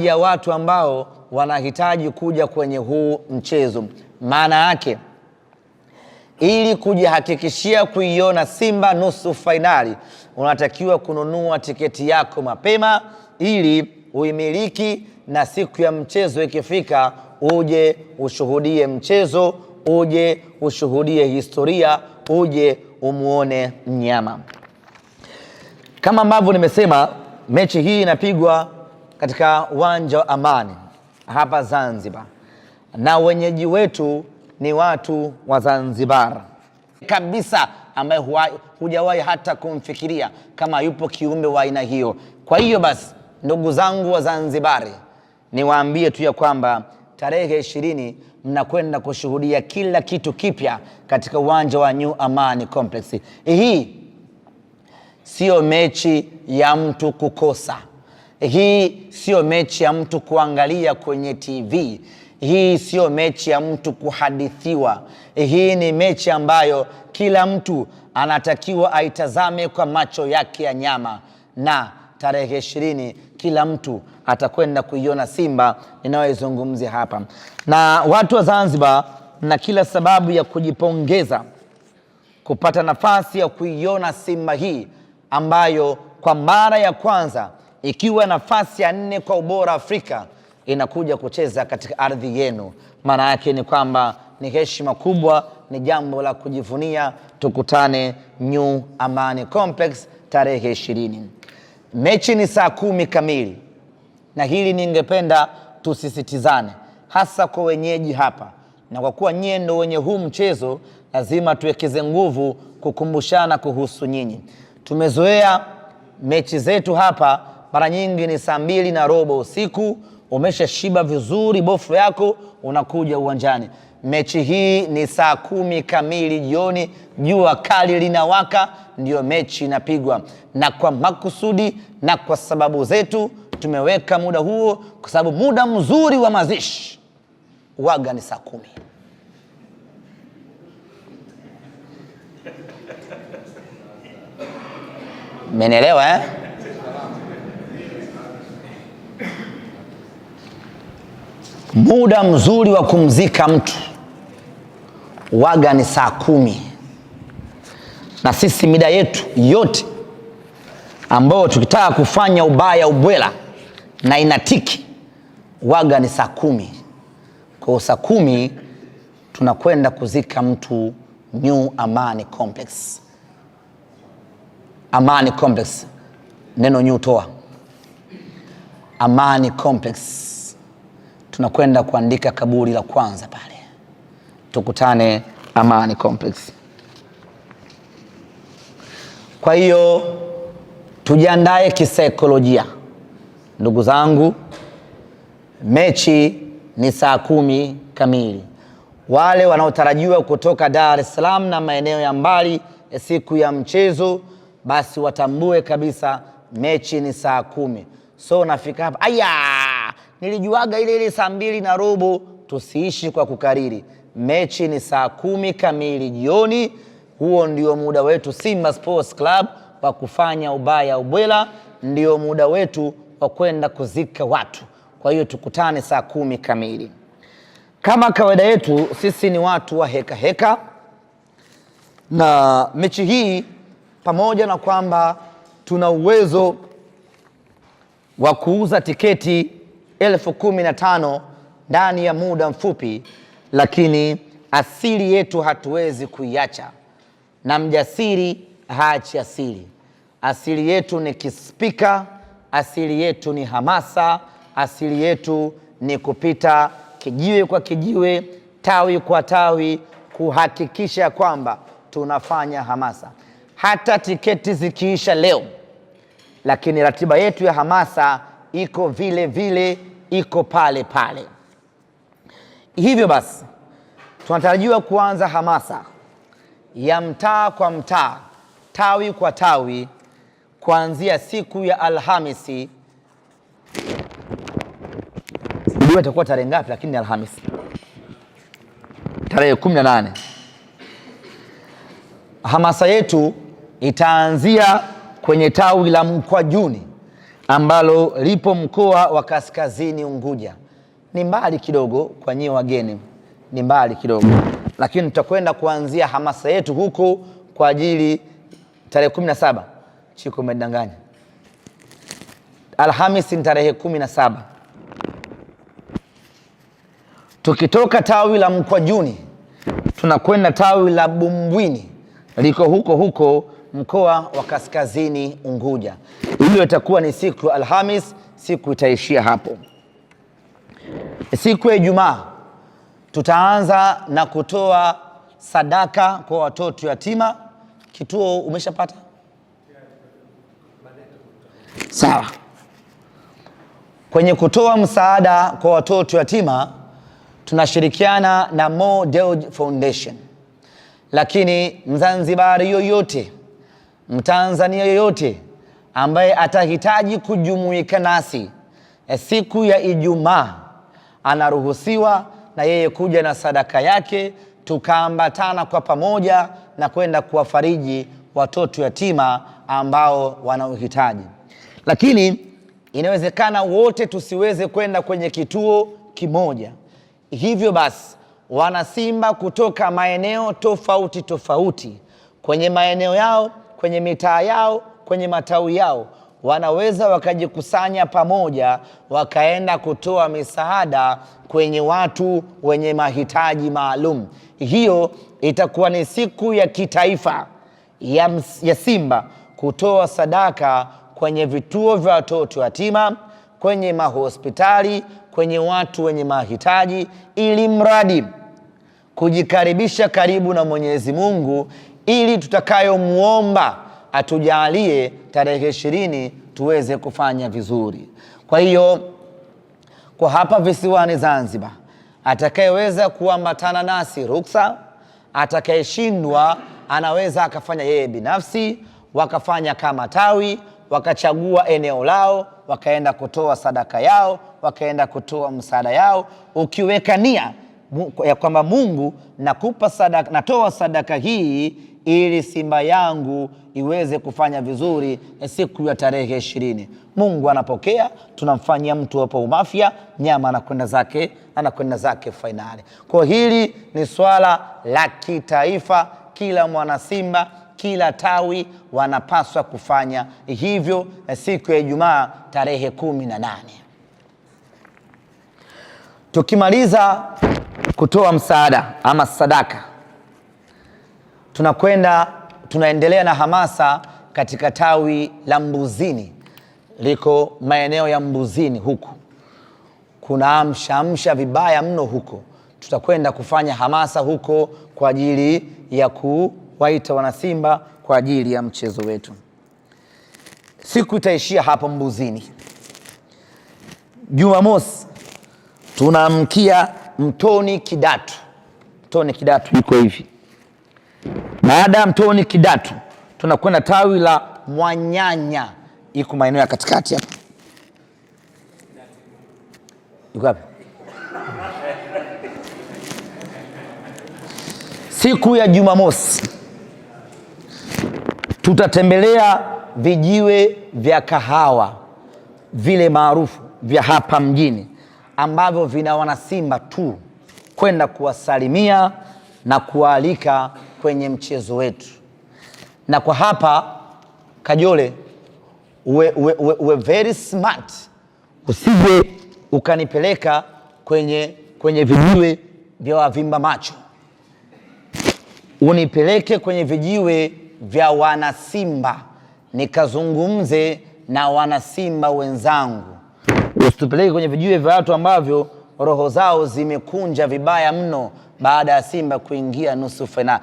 ya watu ambao wanahitaji kuja kwenye huu mchezo. Maana yake, ili kujihakikishia kuiona Simba nusu fainali, unatakiwa kununua tiketi yako mapema ili uimiliki, na siku ya mchezo ikifika uje ushuhudie mchezo, uje ushuhudie historia, uje umuone mnyama. Kama ambavyo nimesema, mechi hii inapigwa katika uwanja wa Amani hapa Zanzibar, na wenyeji wetu ni watu wa Zanzibar kabisa. ambaye hujawahi hata kumfikiria kama yupo kiumbe wa aina hiyo. Kwa hiyo basi, ndugu zangu wa Zanzibari, niwaambie tu ya kwamba tarehe 20 mnakwenda kushuhudia kila kitu kipya katika uwanja wa New Amani Complex. Hii sio mechi ya mtu kukosa. Hii sio mechi ya mtu kuangalia kwenye TV. Hii sio mechi ya mtu kuhadithiwa. Hii ni mechi ambayo kila mtu anatakiwa aitazame kwa macho yake ya nyama, na tarehe 20 kila mtu atakwenda kuiona Simba ninayoizungumzia hapa. Na watu wa Zanzibar na kila sababu ya kujipongeza kupata nafasi ya kuiona Simba hii ambayo kwa mara ya kwanza ikiwa nafasi ya 4 kwa ubora Afrika inakuja kucheza katika ardhi yenu. Maana yake ni kwamba ni heshima kubwa, ni jambo la kujivunia. Tukutane New Amani Complex tarehe 20. Mechi ni saa 10 kamili, na hili ningependa tusisitizane hasa kwa wenyeji hapa, na kwa kuwa nyie ndio wenye huu mchezo, lazima tuwekeze nguvu kukumbushana kuhusu nyinyi. Tumezoea mechi zetu hapa mara nyingi ni saa 2:15 usiku, umeshashiba vizuri bofu yako, unakuja uwanjani. Mechi hii ni saa 10 kamili jioni, jua kali linawaka, ndio mechi inapigwa. Na kwa makusudi na kwa sababu zetu tumeweka muda huo, kwa sababu muda mzuri wa mazishi waga ni saa 10. Mmenielewa eh? Muda mzuri wa kumzika mtu waga ni saa 10. Na sisi mida yetu yote ambao tukitaka kufanya ubaya ubwela na inatiki waga ni saa 10. Kwa saa 10 tunakwenda kuzika mtu New Amani Complex. Amani Complex, neno new toa. Amani Complex, tunakwenda kuandika kaburi la kwanza pale. Tukutane Amani Complex. Kwa hiyo tujiandae kisaikolojia, ndugu zangu. Mechi ni saa 10 kamili. Wale wanaotarajiwa kutoka Dar es Salaam na maeneo ya mbali siku ya mchezo, basi watambue kabisa mechi ni saa 10. So nafika hapa, aya, nilijuaga ile saa 2:15. Tusiishi kwa kukariri. Mechi ni saa 10 kamili jioni. Huo ndio muda wetu Simba Sports Club wa kufanya ubaya ubwela, ndio muda wetu wa kwenda kuzika watu. Kwa hiyo tukutane saa 10 kamili. Kama kawaida yetu, sisi ni watu wa heka heka, na mechi hii pamoja na kwamba tuna uwezo wa kuuza tiketi 15,000 ndani ya muda mfupi, lakini asili yetu hatuwezi kuiacha, na mjasiri haachi asili. Asili yetu ni kispika, asili yetu ni hamasa, asili yetu ni kupita kijiwe kwa kijiwe, tawi kwa tawi, kuhakikisha kwamba tunafanya hamasa. Hata tiketi zikiisha leo, lakini ratiba yetu ya hamasa iko vile vile, iko pale pale. Hivyo basi tunatarajiwa kuanza hamasa ya mtaa kwa mtaa, tawi kwa tawi, kuanzia siku ya Alhamisi. Sijui itakuwa tarehe ngapi, lakini Alhamisi tarehe 18. Hamasa yetu itaanzia kwenye tawi la Mkwajuni ambalo lipo mkoa wa Kaskazini Unguja. Ni mbali kidogo kwa nyie wageni, ni mbali kidogo, lakini tutakwenda kuanzia hamasa yetu huko kwa ajili tarehe 17. Chiko umedanganya. Alhamisi ni tarehe 17. Tukitoka tawi la Mkwajuni tunakwenda tawi la Bumbwini, liko huko huko mkoa wa Kaskazini Unguja. Hilo itakuwa ni siku ya Alhamis, siku itaishia hapo. Siku ya Ijumaa tutaanza na kutoa sadaka kwa watoto yatima Kituo umeshapata? Sawa. Kwenye kutoa msaada kwa watoto yatima tunashirikiana na Mo Dewji Foundation. Lakini Mzanzibari yoyote, Mtanzania yoyote ambaye atahitaji kujumuika nasi siku ya Ijumaa anaruhusiwa na yeye kuja na sadaka yake, tukaambatana kwa pamoja na kwenda kuwafariji watoto yatima ambao wana uhitaji. Lakini inawezekana wote tusiweze kwenda kwenye kituo kimoja. Hivyo basi wanasimba kutoka maeneo tofauti tofauti, kwenye maeneo yao, kwenye mitaa yao, kwenye matawi yao, wanaweza wakajikusanya pamoja wakaenda kutoa misaada kwenye watu wenye mahitaji maalum. Hiyo itakuwa ni siku ya kitaifa ya Simba kutoa sadaka kwenye vituo vya watoto yatima, kwenye mahospitali, kwenye watu wenye mahitaji, ili mradi kujikaribisha karibu na Mwenyezi Mungu, ili tutakayomuomba atujalie tarehe 20 tuweze kufanya vizuri. Kwa hiyo kwa hapa visiwani Zanzibar, atakayeweza kuambatana nasi ruksa, atakayeshindwa anaweza akafanya yeye binafsi, wakafanya kama tawi, wakachagua eneo lao, wakaenda kutoa sadaka yao, wakaenda kutoa msaada yao, ukiweka nia ya kwamba Mungu, nakupa sadaka, natoa sadaka hii ili Simba yangu iweze kufanya vizuri siku ya tarehe 20. Mungu anapokea, tunamfanyia mtu hapo umafia, nyama anakwenda zake fainali. Kwa hili ni swala la kitaifa, kila mwana Simba, kila tawi wanapaswa kufanya hivyo siku ya Ijumaa tarehe 18. Tukimaliza kutoa msaada ama sadaka, tunaendelea na hamasa katika tawi la Mbuzini. Liko maeneo ya Mbuzini huku, kuna amsha vibaya mno huko. Tutakwenda kufanya hamasa huko kwa ajili ya kuwaita wanasimba kwa ajili ya mchezo wetu. Siku itaishia hapo Mbuzini. Jumamosi tunaamkia Mtoni Kidatu. Mtoni Kidatu iko hivi. Baada ya Mtoni Kidatu tunakwenda tawi la Mwanyanya, iko maeneo ya katikati hapa. Iko wapi? Siku ya Jumamosi tutatembelea vijiwe vya kahawa vile maarufu vya hapa mjini ambavyo vina wanasimba tu, kwenda kuwasalimia na kuwaalika kwenye mchezo wetu. Na kwa hapa Kajole, uwe very smart, usije ukanipeleka kwenye vijiwe vya wavimba macho, unipeleke kwenye vijiwe vya wanasimba nikazungumze na wanasimba wenzangu. Usitupeleke kwenye vijiwe vya watu ambavyo roho zao zimekunja vibaya mno baada ya Simba kuingia nusu fainali.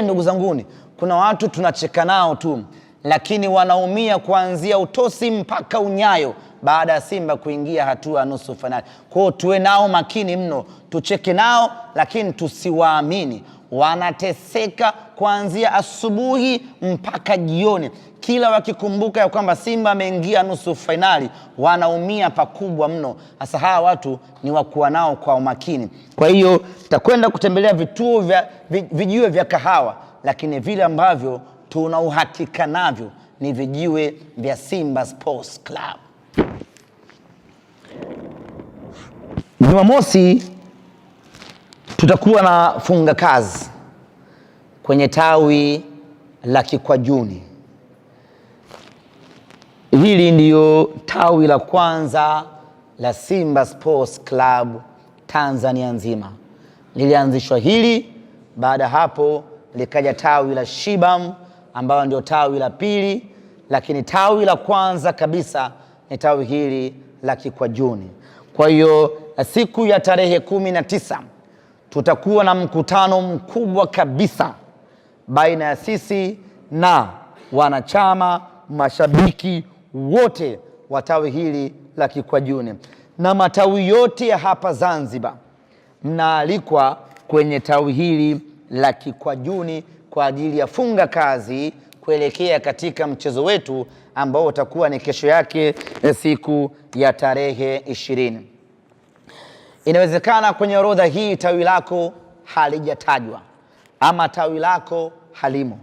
Ndugu zanguni, kuna watu tunacheka nao tu, lakini wanaumia kuanzia utosi mpaka unyayo baada ya Simba kuingia hatua ya nusu fainali. Kwa hiyo tuwe nao makini mno, tucheke nao lakini tusiwaamini. Wanateseka kuanzia asubuhi mpaka jioni, kila wakikumbuka ya kwamba Simba ameingia nusu fainali wanaumia pakubwa mno. Hasa hawa watu ni wakuwa nao kwa umakini. Kwa hiyo tutakwenda kutembelea vijiwe vya kahawa, lakini vile ambavyo tuna uhakika navyo ni vijiwe vya Simba Sports Club. Jumamosi tutakuwa na funga kazi kwenye tawi la Kikwajuni. Hili ndiyo tawi la kwanza la Simba Sports Club Tanzania nzima. Lilianzishwa hili, baada hapo likaja tawi la Shibam ambalo ndio tawi la pili, lakini tawi la kwanza kabisa ni tawi hili la Kikwajuni. Kwa hiyo siku ya tarehe 19 tutakuwa na mkutano mkubwa kabisa baina ya sisi na wanachama, mashabiki wote wa tawi hili la Kikwajuni na matawi yote ya hapa Zanzibar, mnaalikwa kwenye tawi hili la Kikwajuni kwa ajili ya funga kazi kuelekea katika mchezo wetu ambao utakuwa ni kesho yake, siku ya tarehe 20. Inawezekana kwenye orodha hii tawi lako halijatajwa ama tawi lako halimo.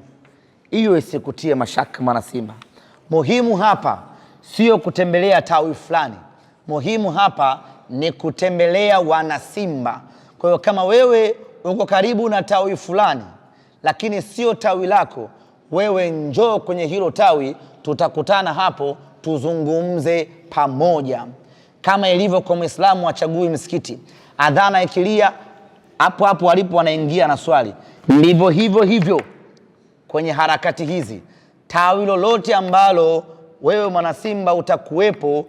Hiyo isikutie mashaka mwana Simba. Muhimu hapa sio kutembelea tawi fulani. Muhimu hapa ni kutembelea wana Simba. Kwa hiyo kama wewe uko karibu na tawi fulani lakini sio tawi lako, wewe njoo kwenye hilo tawi, tutakutana hapo tuzungumze pamoja. Kama ilivyo kwa Muislamu achagui msikiti, adhana ikilia hapo hapo walipo wanaingia na swali. Ndivyo hivyo kwenye harakati hizi, tawi lolote ambalo wewe mwana Simba utakuwepo,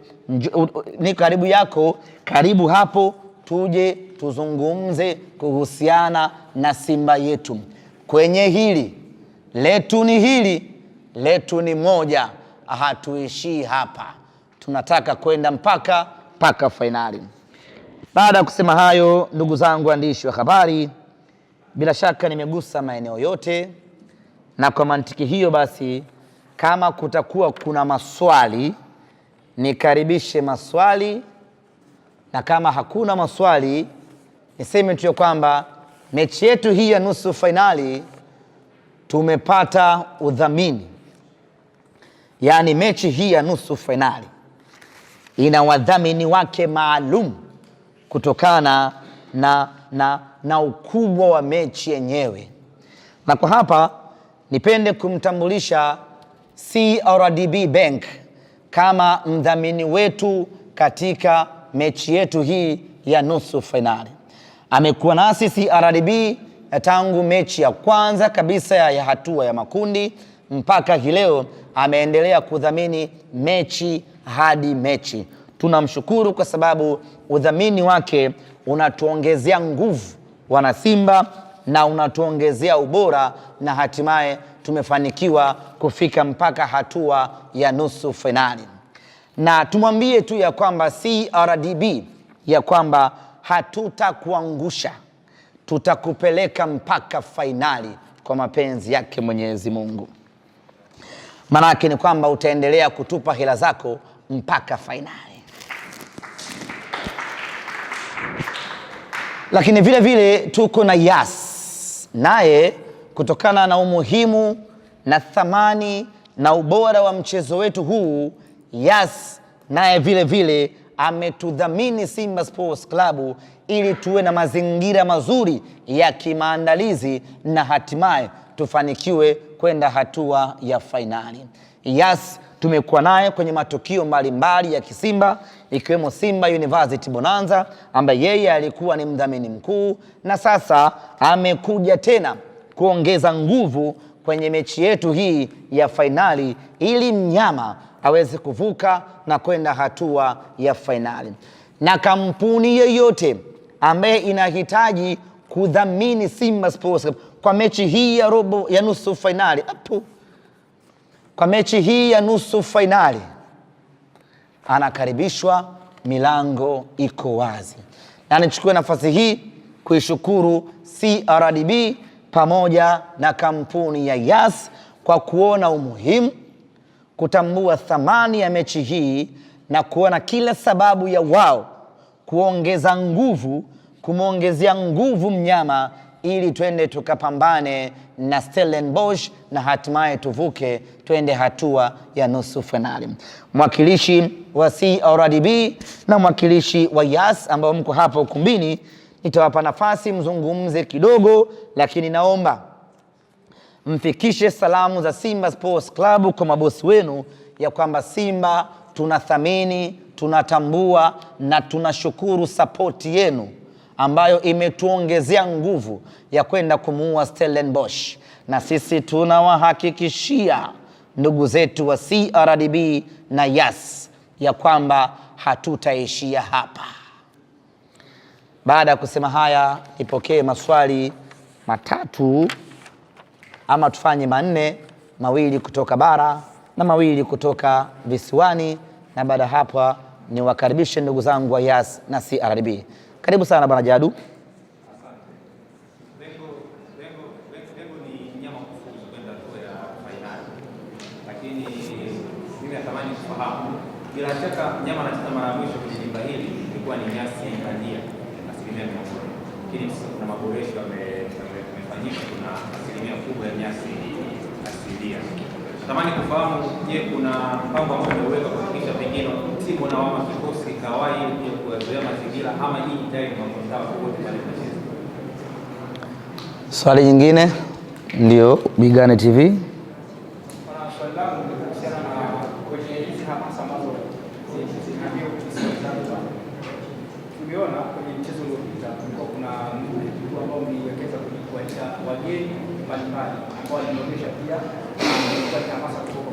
ni karibu yako, karibu hapo, tuje tuzungumze kuhusiana na Simba yetu. Kwenye hili letu ni moja, hatuishii hapa, tunataka kwenda mpaka fainali. Baada ya kusema hayo, ndugu zangu waandishi wa habari, bila shaka nimegusa maeneo yote, na kwa mantiki hiyo basi, kama kutakuwa kuna maswali nikaribishe maswali, na kama hakuna maswali niseme tu kwamba mechi yetu hii ya nusu fainali tumepata udhamini. Yaani mechi hii ya nusu fainali ina wadhamini wake maalum kutokana na ukubwa wa mechi yenyewe. Na kwa hapa nipende kumtambulisha CRDB Bank kama mdhamini wetu katika mechi yetu hii ya nusu fainali. Amekuwa nasi CRDB tangu mechi ya kwanza kabisa ya hatua ya makundi mpaka hii leo, ameendelea kudhamini mechi hadi mechi. Tunamshukuru kwa sababu udhamini wake unatuongezea nguvu wana Simba na unatuongezea ubora, na hatimaye tumefanikiwa kufika mpaka hatua ya nusu fainali. Na tumwambie tu ya kwamba CRDB ya kwamba hatutakuangusha, tutakupeleka mpaka fainali kwa mapenzi yake Mwenyezi Mungu. Manake ni kwamba utaendelea kutupa hela zako mpaka fainali. Lakini vile vile tuko na Yas, naye kutokana na umuhimu na thamani na ubora wa mchezo wetu huu, Yas naye vile vile ametudhamini Simba Sports Club ili tuwe na mazingira mazuri ya kimaandalizi na hatimaye tufanikiwe kwenda hatua ya fainali. Yas tumekuwa naye kwenye matukio mbalimbali ya kisimba, ikiwemo Simba University Bonanza ambaye yeye alikuwa ni mdhamini mkuu, na sasa amekuja tena kuongeza nguvu kwenye mechi yetu hii ya fainali ili mnyama aweze kuvuka na kwenda hatua ya fainali. Na kampuni yoyote ambaye inahitaji kudhamini Simba Sports Club kwa mechi hii ya nusu fainali, kwa mechi hii ya nusu fainali, anakaribishwa, milango iko wazi. Na nichukue nafasi hii kuishukuru CRDB pamoja na kampuni ya Yas kwa kuona umuhimu, kutambua thamani ya mechi hii na kuona kila sababu ya wao kuongeza nguvu, kumwongezea nguvu mnyama ili twende tukapambane na Stellenbosch na hatimaye tuvuke twende hatua ya nusu finali. Mwakilishi wa CRDB na mwakilishi wa Yas ambao mko hapa ukumbini, nitawapa nafasi mzungumze kidogo, lakini naomba mfikishe salamu za Simba Sports Club kwa mabosi wenu ya kwamba Simba tunathamini, tunatambua na tunashukuru sapoti yenu ambayo imetuongezea nguvu ya kwenda kumuua Stellenbosch, na sisi tunawahakikishia ndugu zetu wa CRDB na Yas ya kwamba hatutaishia hapa. Baada ya kusema haya, nipokee maswali matatu ama tufanye manne mawili kutoka bara na mawili kutoka visiwani, na baada hapa ni wakaribishe ndugu zangu wa Yas na CRDB. Karibu sana bwana Jadu. Bila shaka mnyama anacheza mara ya mwisho kwenye dimba hili ilikuwa ni nyasi bandia 100%. Lakini kuna maboresho yamefanyika, kuna asilimia kubwa ya nyasi asilia. Natamani kufahamu, je, kuna mpango ambao umeweka kuhakikisha pengine timu na wama kikosi kawai ili kuyazoea mazingira, ama hii tayari mnakondaa wote pale mchezo? Swali nyingine ndio Bigane TV. Swali langu ni kuhusiana na kwenye hizi hamasa ambazo tuliona kwenye mchezo uliopita, kulikuwa kuna mtu ambao mliwekeza kuwaita wageni mbalimbali ambao walionyesha pia kupata hamasa kutoka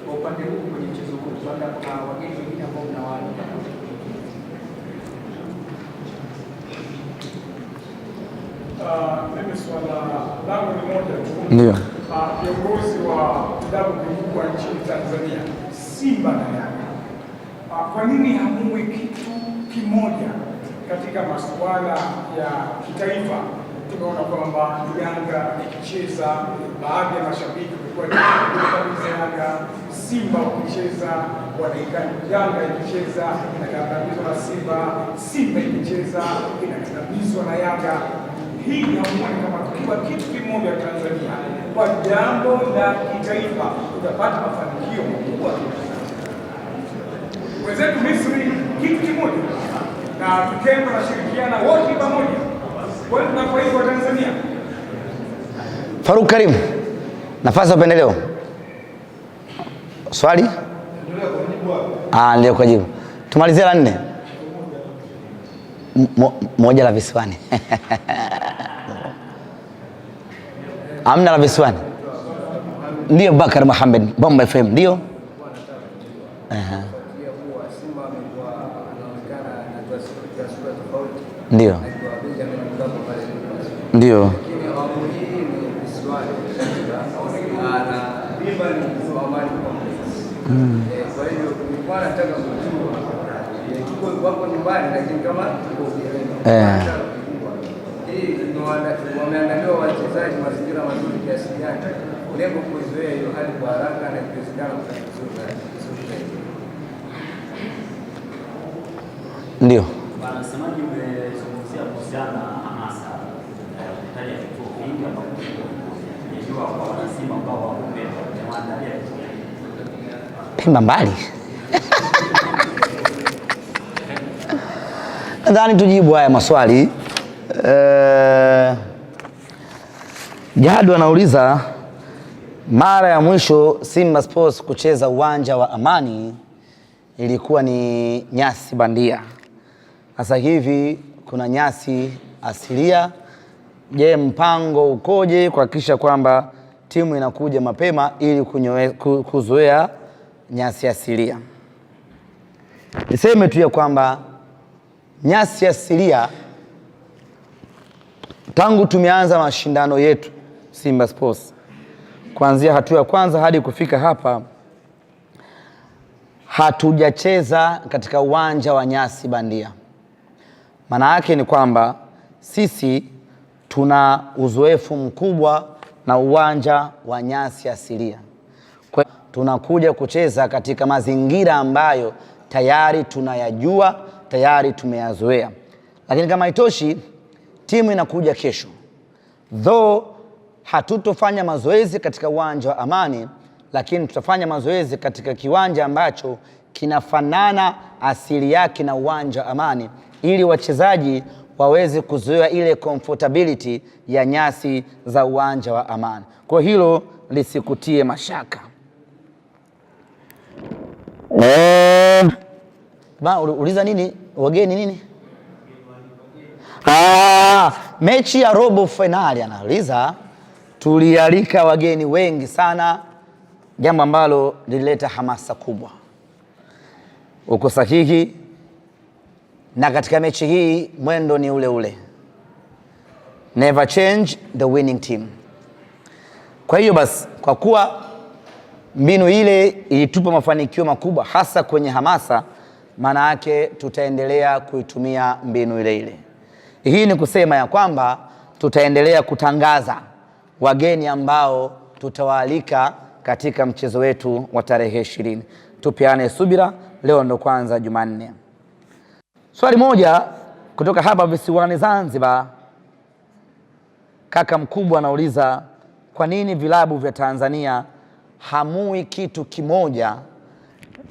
kwa upande huu. Kwenye mchezo huu labda kuna wageni wengine ambao mnawaalika? Mimi swala langu ni moja tu. Ndio. Viongozi wa vilabu vikubwa nchini Tanzania, Simba na Yanga, kwa nini hamuwi kitu kimoja katika masuala ya kitaifa? Tumeona kwamba Yanga ikicheza, baadhi ya mashabiki walikuwa wanakandamiza Yanga, Simba wakicheza wanaikandamiza Yanga, ikicheza inakandamizwa na Simba, Simba ikicheza inakandamizwa na Yanga. Hii hamuoni kama tukiwa kitu kimoja Tanzania kwa jambo la kitaifa tutapata mafanikio makubwa? Wenzetu Misri kitu kimoja, na tukenda na shirikiana wote pamoja, kwa hiyo tunapoiwa Tanzania. Faruk Karim, nafasi ya upendeleo. Swali? Ndio kwa jibu. Tumalizie la 4. Moja la visiwani. Amna la visiwani. Ndio Bakar Mohamed, Bomba FM, ndio. Ndio. Ndio. Kwa hiyo nilikuwa nataka kujua wako nyumbani, lakini kama wameandaliwa wachezaji mazingira mazuri kiasi gani, lengo kuizoea hiyo hali kwa haraka na ikiwezekana vizuri. Ndio. Bwana msemaji, umezungumzia kuhusiana na hamasa kutaja vituo vingi ambavyo tunajua kwa wanasimba ambao wako Pemba, tumeandalia Pemba mbali. Nadhani tujibu haya maswali. Jadu anauliza mara ya mwisho Simba Sports kucheza uwanja wa Amani ilikuwa ni nyasi bandia. Sasa hivi kuna nyasi asilia. Je, mpango ukoje kuhakikisha kwamba timu inakuja mapema ili kuzoea nyasi asilia? Niseme tu ya kwamba nyasi asilia tangu tumeanza mashindano yetu Simba Sports, kuanzia hatua ya kwanza hadi kufika hapa, hatujacheza katika uwanja wa nyasi bandia. Maana yake ni kwamba sisi tuna uzoefu mkubwa na uwanja wa nyasi asilia. Kwa tunakuja kucheza katika mazingira ambayo tayari tunayajua, tayari tumeyazoea. Lakini kama haitoshi, timu inakuja kesho. Though hatutofanya mazoezi katika uwanja wa Amani, lakini tutafanya mazoezi katika kiwanja ambacho kinafanana asili yake na uwanja wa Amani, ili wachezaji waweze kuzoea ile comfortability ya nyasi za uwanja wa Amani. Kwa hilo lisikutie mashaka. Uliza nini? Wageni nini? Mechi ya robo finali anauliza. Tulialika wageni wengi sana, jambo ambalo lilileta hamasa kubwa. Uko sahihi, na katika mechi hii mwendo ni ule ule. Never change the winning team. Kwa hiyo basi Kwa kuwa mbinu ile ilitupa mafanikio makubwa hasa kwenye hamasa, maana yake tutaendelea kuitumia mbinu ile ile. Hii ni kusema ya kwamba tutaendelea kutangaza wageni ambao tutawaalika katika mchezo wetu wa tarehe 20. Tupiane subira, leo ndo kwanza Jumanne. Swali moja kutoka hapa visiwani Zanzibar. Kaka mkubwa anauliza, kwa nini vilabu vya Tanzania hamui kitu kimoja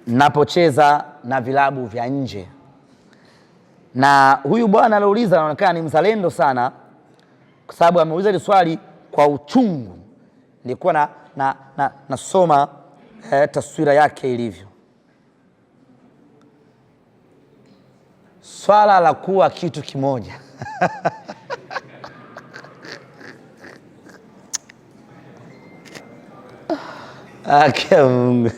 napocheza na vilabu vya nje? Na huyu bwana aliuliza anaonekana ni mzalendo sana, kwa sababu ameuliza hili swali kwa uchungu. Nilikuwa nasoma taswira yake ilivyo. Swala la kuwa kitu kimoja Mungu.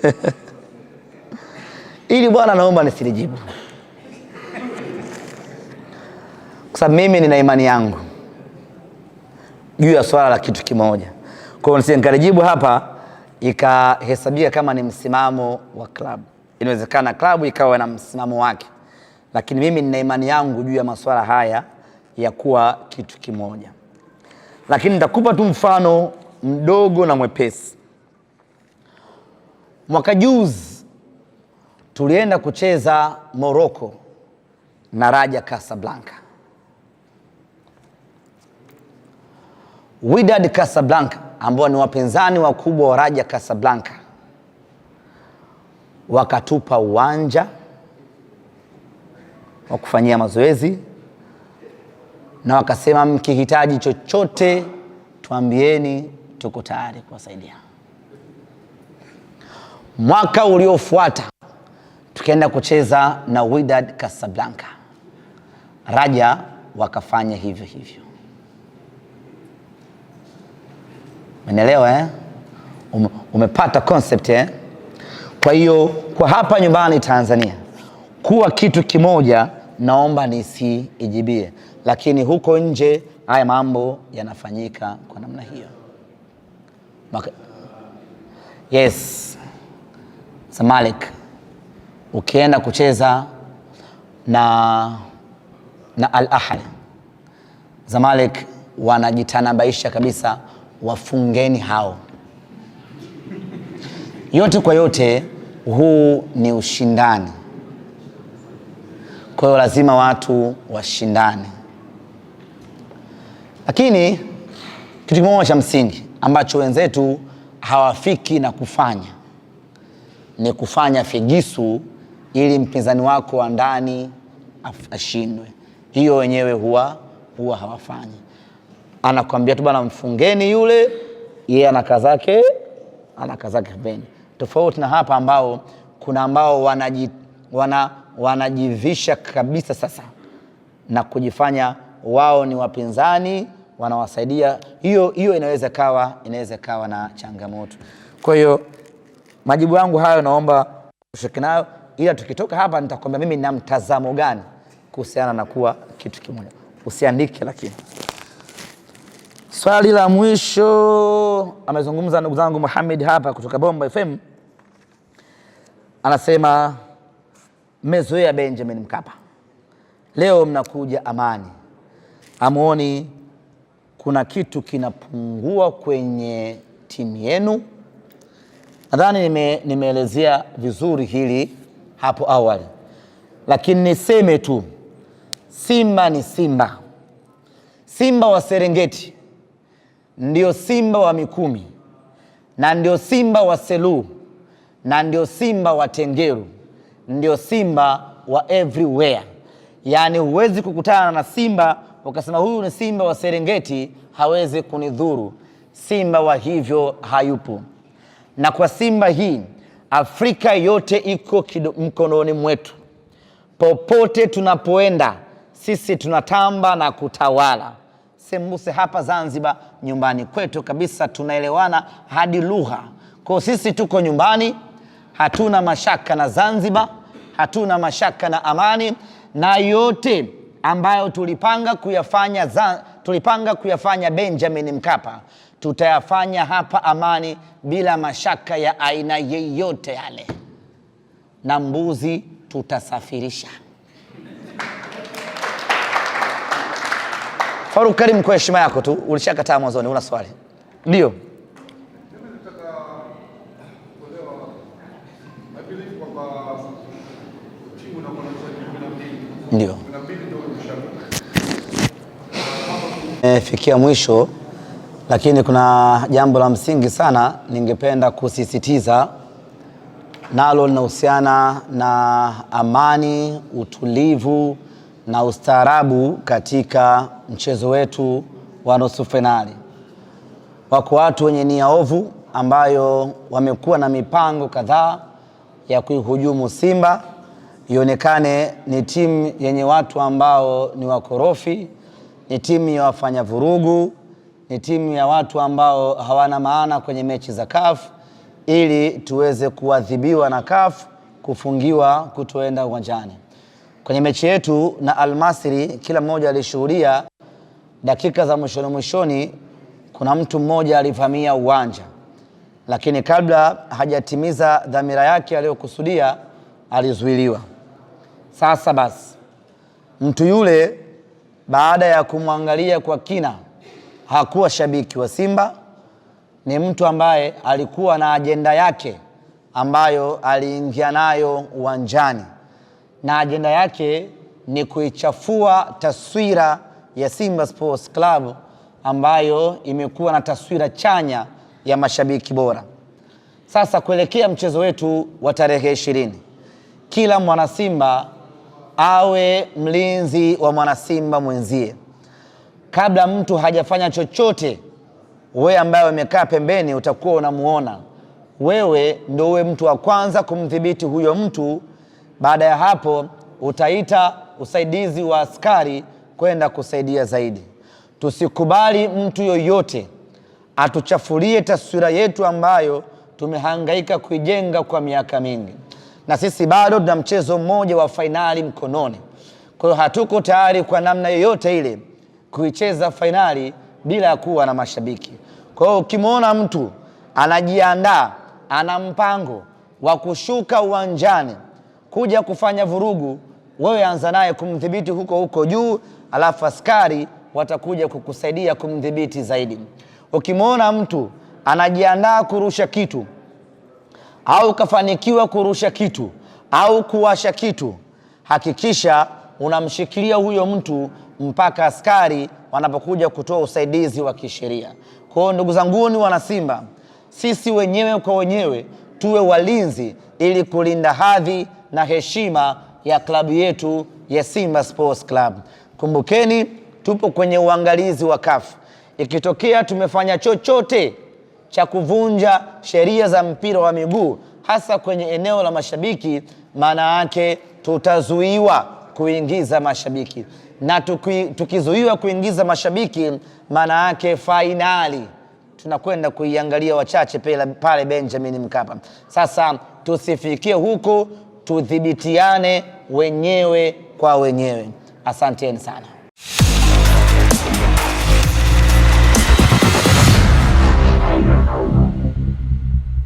Ili bwana naomba nisilijibu, kwa sababu mimi nina imani yangu juu ya swala la kitu kimoja. Kwa hiyo nisingalijibu hapa ikahesabia kama ni msimamo wa klabu. Inawezekana klabu ikawa na msimamo wake, lakini mimi nina imani yangu juu ya masuala haya ya kuwa kitu kimoja. Lakini nitakupa tu mfano mdogo na mwepesi. Mwaka juzi tulienda kucheza Morocco na Raja Casablanca. Wydad Casablanca ambao ni wapinzani wakubwa wa Raja Casablanca wakatupa uwanja wa kufanyia mazoezi na wakasema, mkihitaji chochote tuambieni, tuko tayari kuwasaidia. Mwaka uliofuata tukaenda kucheza na Wydad Casablanca. Raja wakafanya hivyo hivyo. Umeelewa umepata concept Kwa hiyo kwa hapa nyumbani Tanzania kuwa kitu kimoja naomba nisiijibie, lakini huko nje haya mambo yanafanyika kwa namna hiyo. Yes, Zamalek ukienda kucheza na Al Ahly, Zamalek wanajitanabaisha kabisa, wafungeni hao. Yote kwa yote, huu ni ushindani. Kwa hiyo lazima watu washindane. Lakini kitu kimoja cha msingi ambacho wenzetu hawafiki na kufanya ni kufanya figisu ili mpinzani wako wa ndani ashindwe. Hiyo wenyewe huwa hawafanyi. Anakuambia tu bana, mfungeni yule, yeye anakazake pembeni. Tofauti na hapa ambao kuna ambao wanajivisha kabisa sasa na kujifanya wao ni wapinzani, wanawasaidia. Hiyo inaweza kawa na changamoto. Kwa hiyo majibu yangu hayo naomba ushiriki nayo, ila tukitoka hapa nitakwambia mimi nina mtazamo gani kuhusiana na kuwa kitu kimoja. Usiandike. Lakini swali la mwisho amezungumza ndugu zangu Muhammad hapa kutoka Bomba FM. Anasema, mmezoea Benjamin Mkapa, leo mnakuja Amani, amuoni kuna kitu kinapungua kwenye timu yenu? Nadhani nimeelezea vizuri hili hapo awali, lakini niseme tu, Simba ni Simba. Simba wa Serengeti ndio Simba wa Mikumi, na ndio Simba wa Selu, na ndio Simba wa Tengeru, ndio Simba wa everywhere. Yaani huwezi kukutana na Simba ukasema huyu ni Simba wa Serengeti hawezi kunidhuru. Simba wa hivyo hayupo. Na kwa Simba hii, Afrika yote iko mkononi mwetu. Popote tunapoenda sisi tunatamba na kutawala. Sembuse hapa Zanzibar nyumbani kwetu kabisa, tunaelewana hadi lugha. Kwa sisi tuko nyumbani, hatuna mashaka na Zanzibar, hatuna mashaka na Amani, na yote ambayo tulipanga kuyafanya Benjamin Mkapa tutayafanya hapa Amani bila mashaka ya aina yeyote yale, na mbuzi tutasafirisha. Faruk Karim, kwa heshima yako tu, ulishakataa mwanzoni, una swali? Ndio. Ndio. Fikia mwisho, lakini kuna jambo la msingi sana ningependa kusisitiza, nalo linahusiana na amani, utulivu na ustaarabu katika mchezo wetu wa nusu fainali. Wako watu wenye nia ovu ambayo wamekuwa na mipango kadhaa ya kuihujumu Simba ionekane ni timu yenye watu ambao ni wakorofi, ni timu ya wafanya vurugu, ni timu ya watu ambao hawana maana kwenye mechi za CAF, ili tuweze kuadhibiwa na CAF, kufungiwa kutoenda uwanjani. Kwenye mechi yetu na Al Masry, kila mmoja alishuhudia dakika za mwishoni, kuna mtu mmoja alivamia uwanja, lakini kabla hajatimiza dhamira yake aliyokusudia alizuiliwa. Sasa basi, mtu yule baada ya kumwangalia kwa kina, hakuwa shabiki wa Simba, ni mtu ambaye alikuwa na ajenda yake ambayo aliingia nayo uwanjani, na ajenda yake ni kuichafua taswira ya Simba Sports Club ambayo imekuwa na taswira chanya ya mashabiki bora. Sasa kuelekea mchezo wetu wa tarehe 20, kila mwana Simba awe mlinzi wa mwana Simba mwenzie. Kabla mtu hajafanya chochote, wewe ambaye umekaa pembeni utakuwa unamuona, wewe ndio uwe mtu wa kwanza kumdhibiti huyo mtu. Baada ya hapo utaita usaidizi wa askari kwenda kusaidia zaidi. Tusikubali mtu yoyote atuchafulie taswira yetu ambayo tumehangaika kuijenga kwa miaka mingi, na sisi bado tuna mchezo mmoja wa fainali mkononi. Kwa hiyo hatuko tayari kwa namna yoyote ile kuicheza fainali bila kuwa na mashabiki. Kwa hiyo ukimwona mtu anajiandaa, ana mpango wa kushuka uwanjani kuja kufanya vurugu, wewe anza naye kumdhibiti huko juu, alafu askari watakuja kukusaidia kumdhibiti zaidi. Ukimwona mtu anajiandaa kurusha kitu au kafanikiwa kurusha kitu au kuwasha kitu, hakikisha unamshikilia huyo mtu mpaka askari wanapokuja kutoa usaidizi wa kisheria. Kwa hiyo ndugu zanguni wana Simba, sisi wenyewe kwa wenyewe tuwe walinzi ili kulinda hadhi na heshima ya klabu yetu ya Simba Sports Club. Kumbukeni, tupo kwenye uangalizi wa CAF. Ikitokea tumefanya chochote cha kuvunja sheria za mpira wa miguu, hasa kwenye eneo la mashabiki, maana yake tutazuiwa kuingiza mashabiki, na tukizuiwa kuingiza mashabiki, maana yake fainali tunakwenda kuiangalia wachache pale Benjamin Mkapa. Sasa tusifikie huko, tudhibitiane wenyewe kwa wenyewe. Asanteni sana.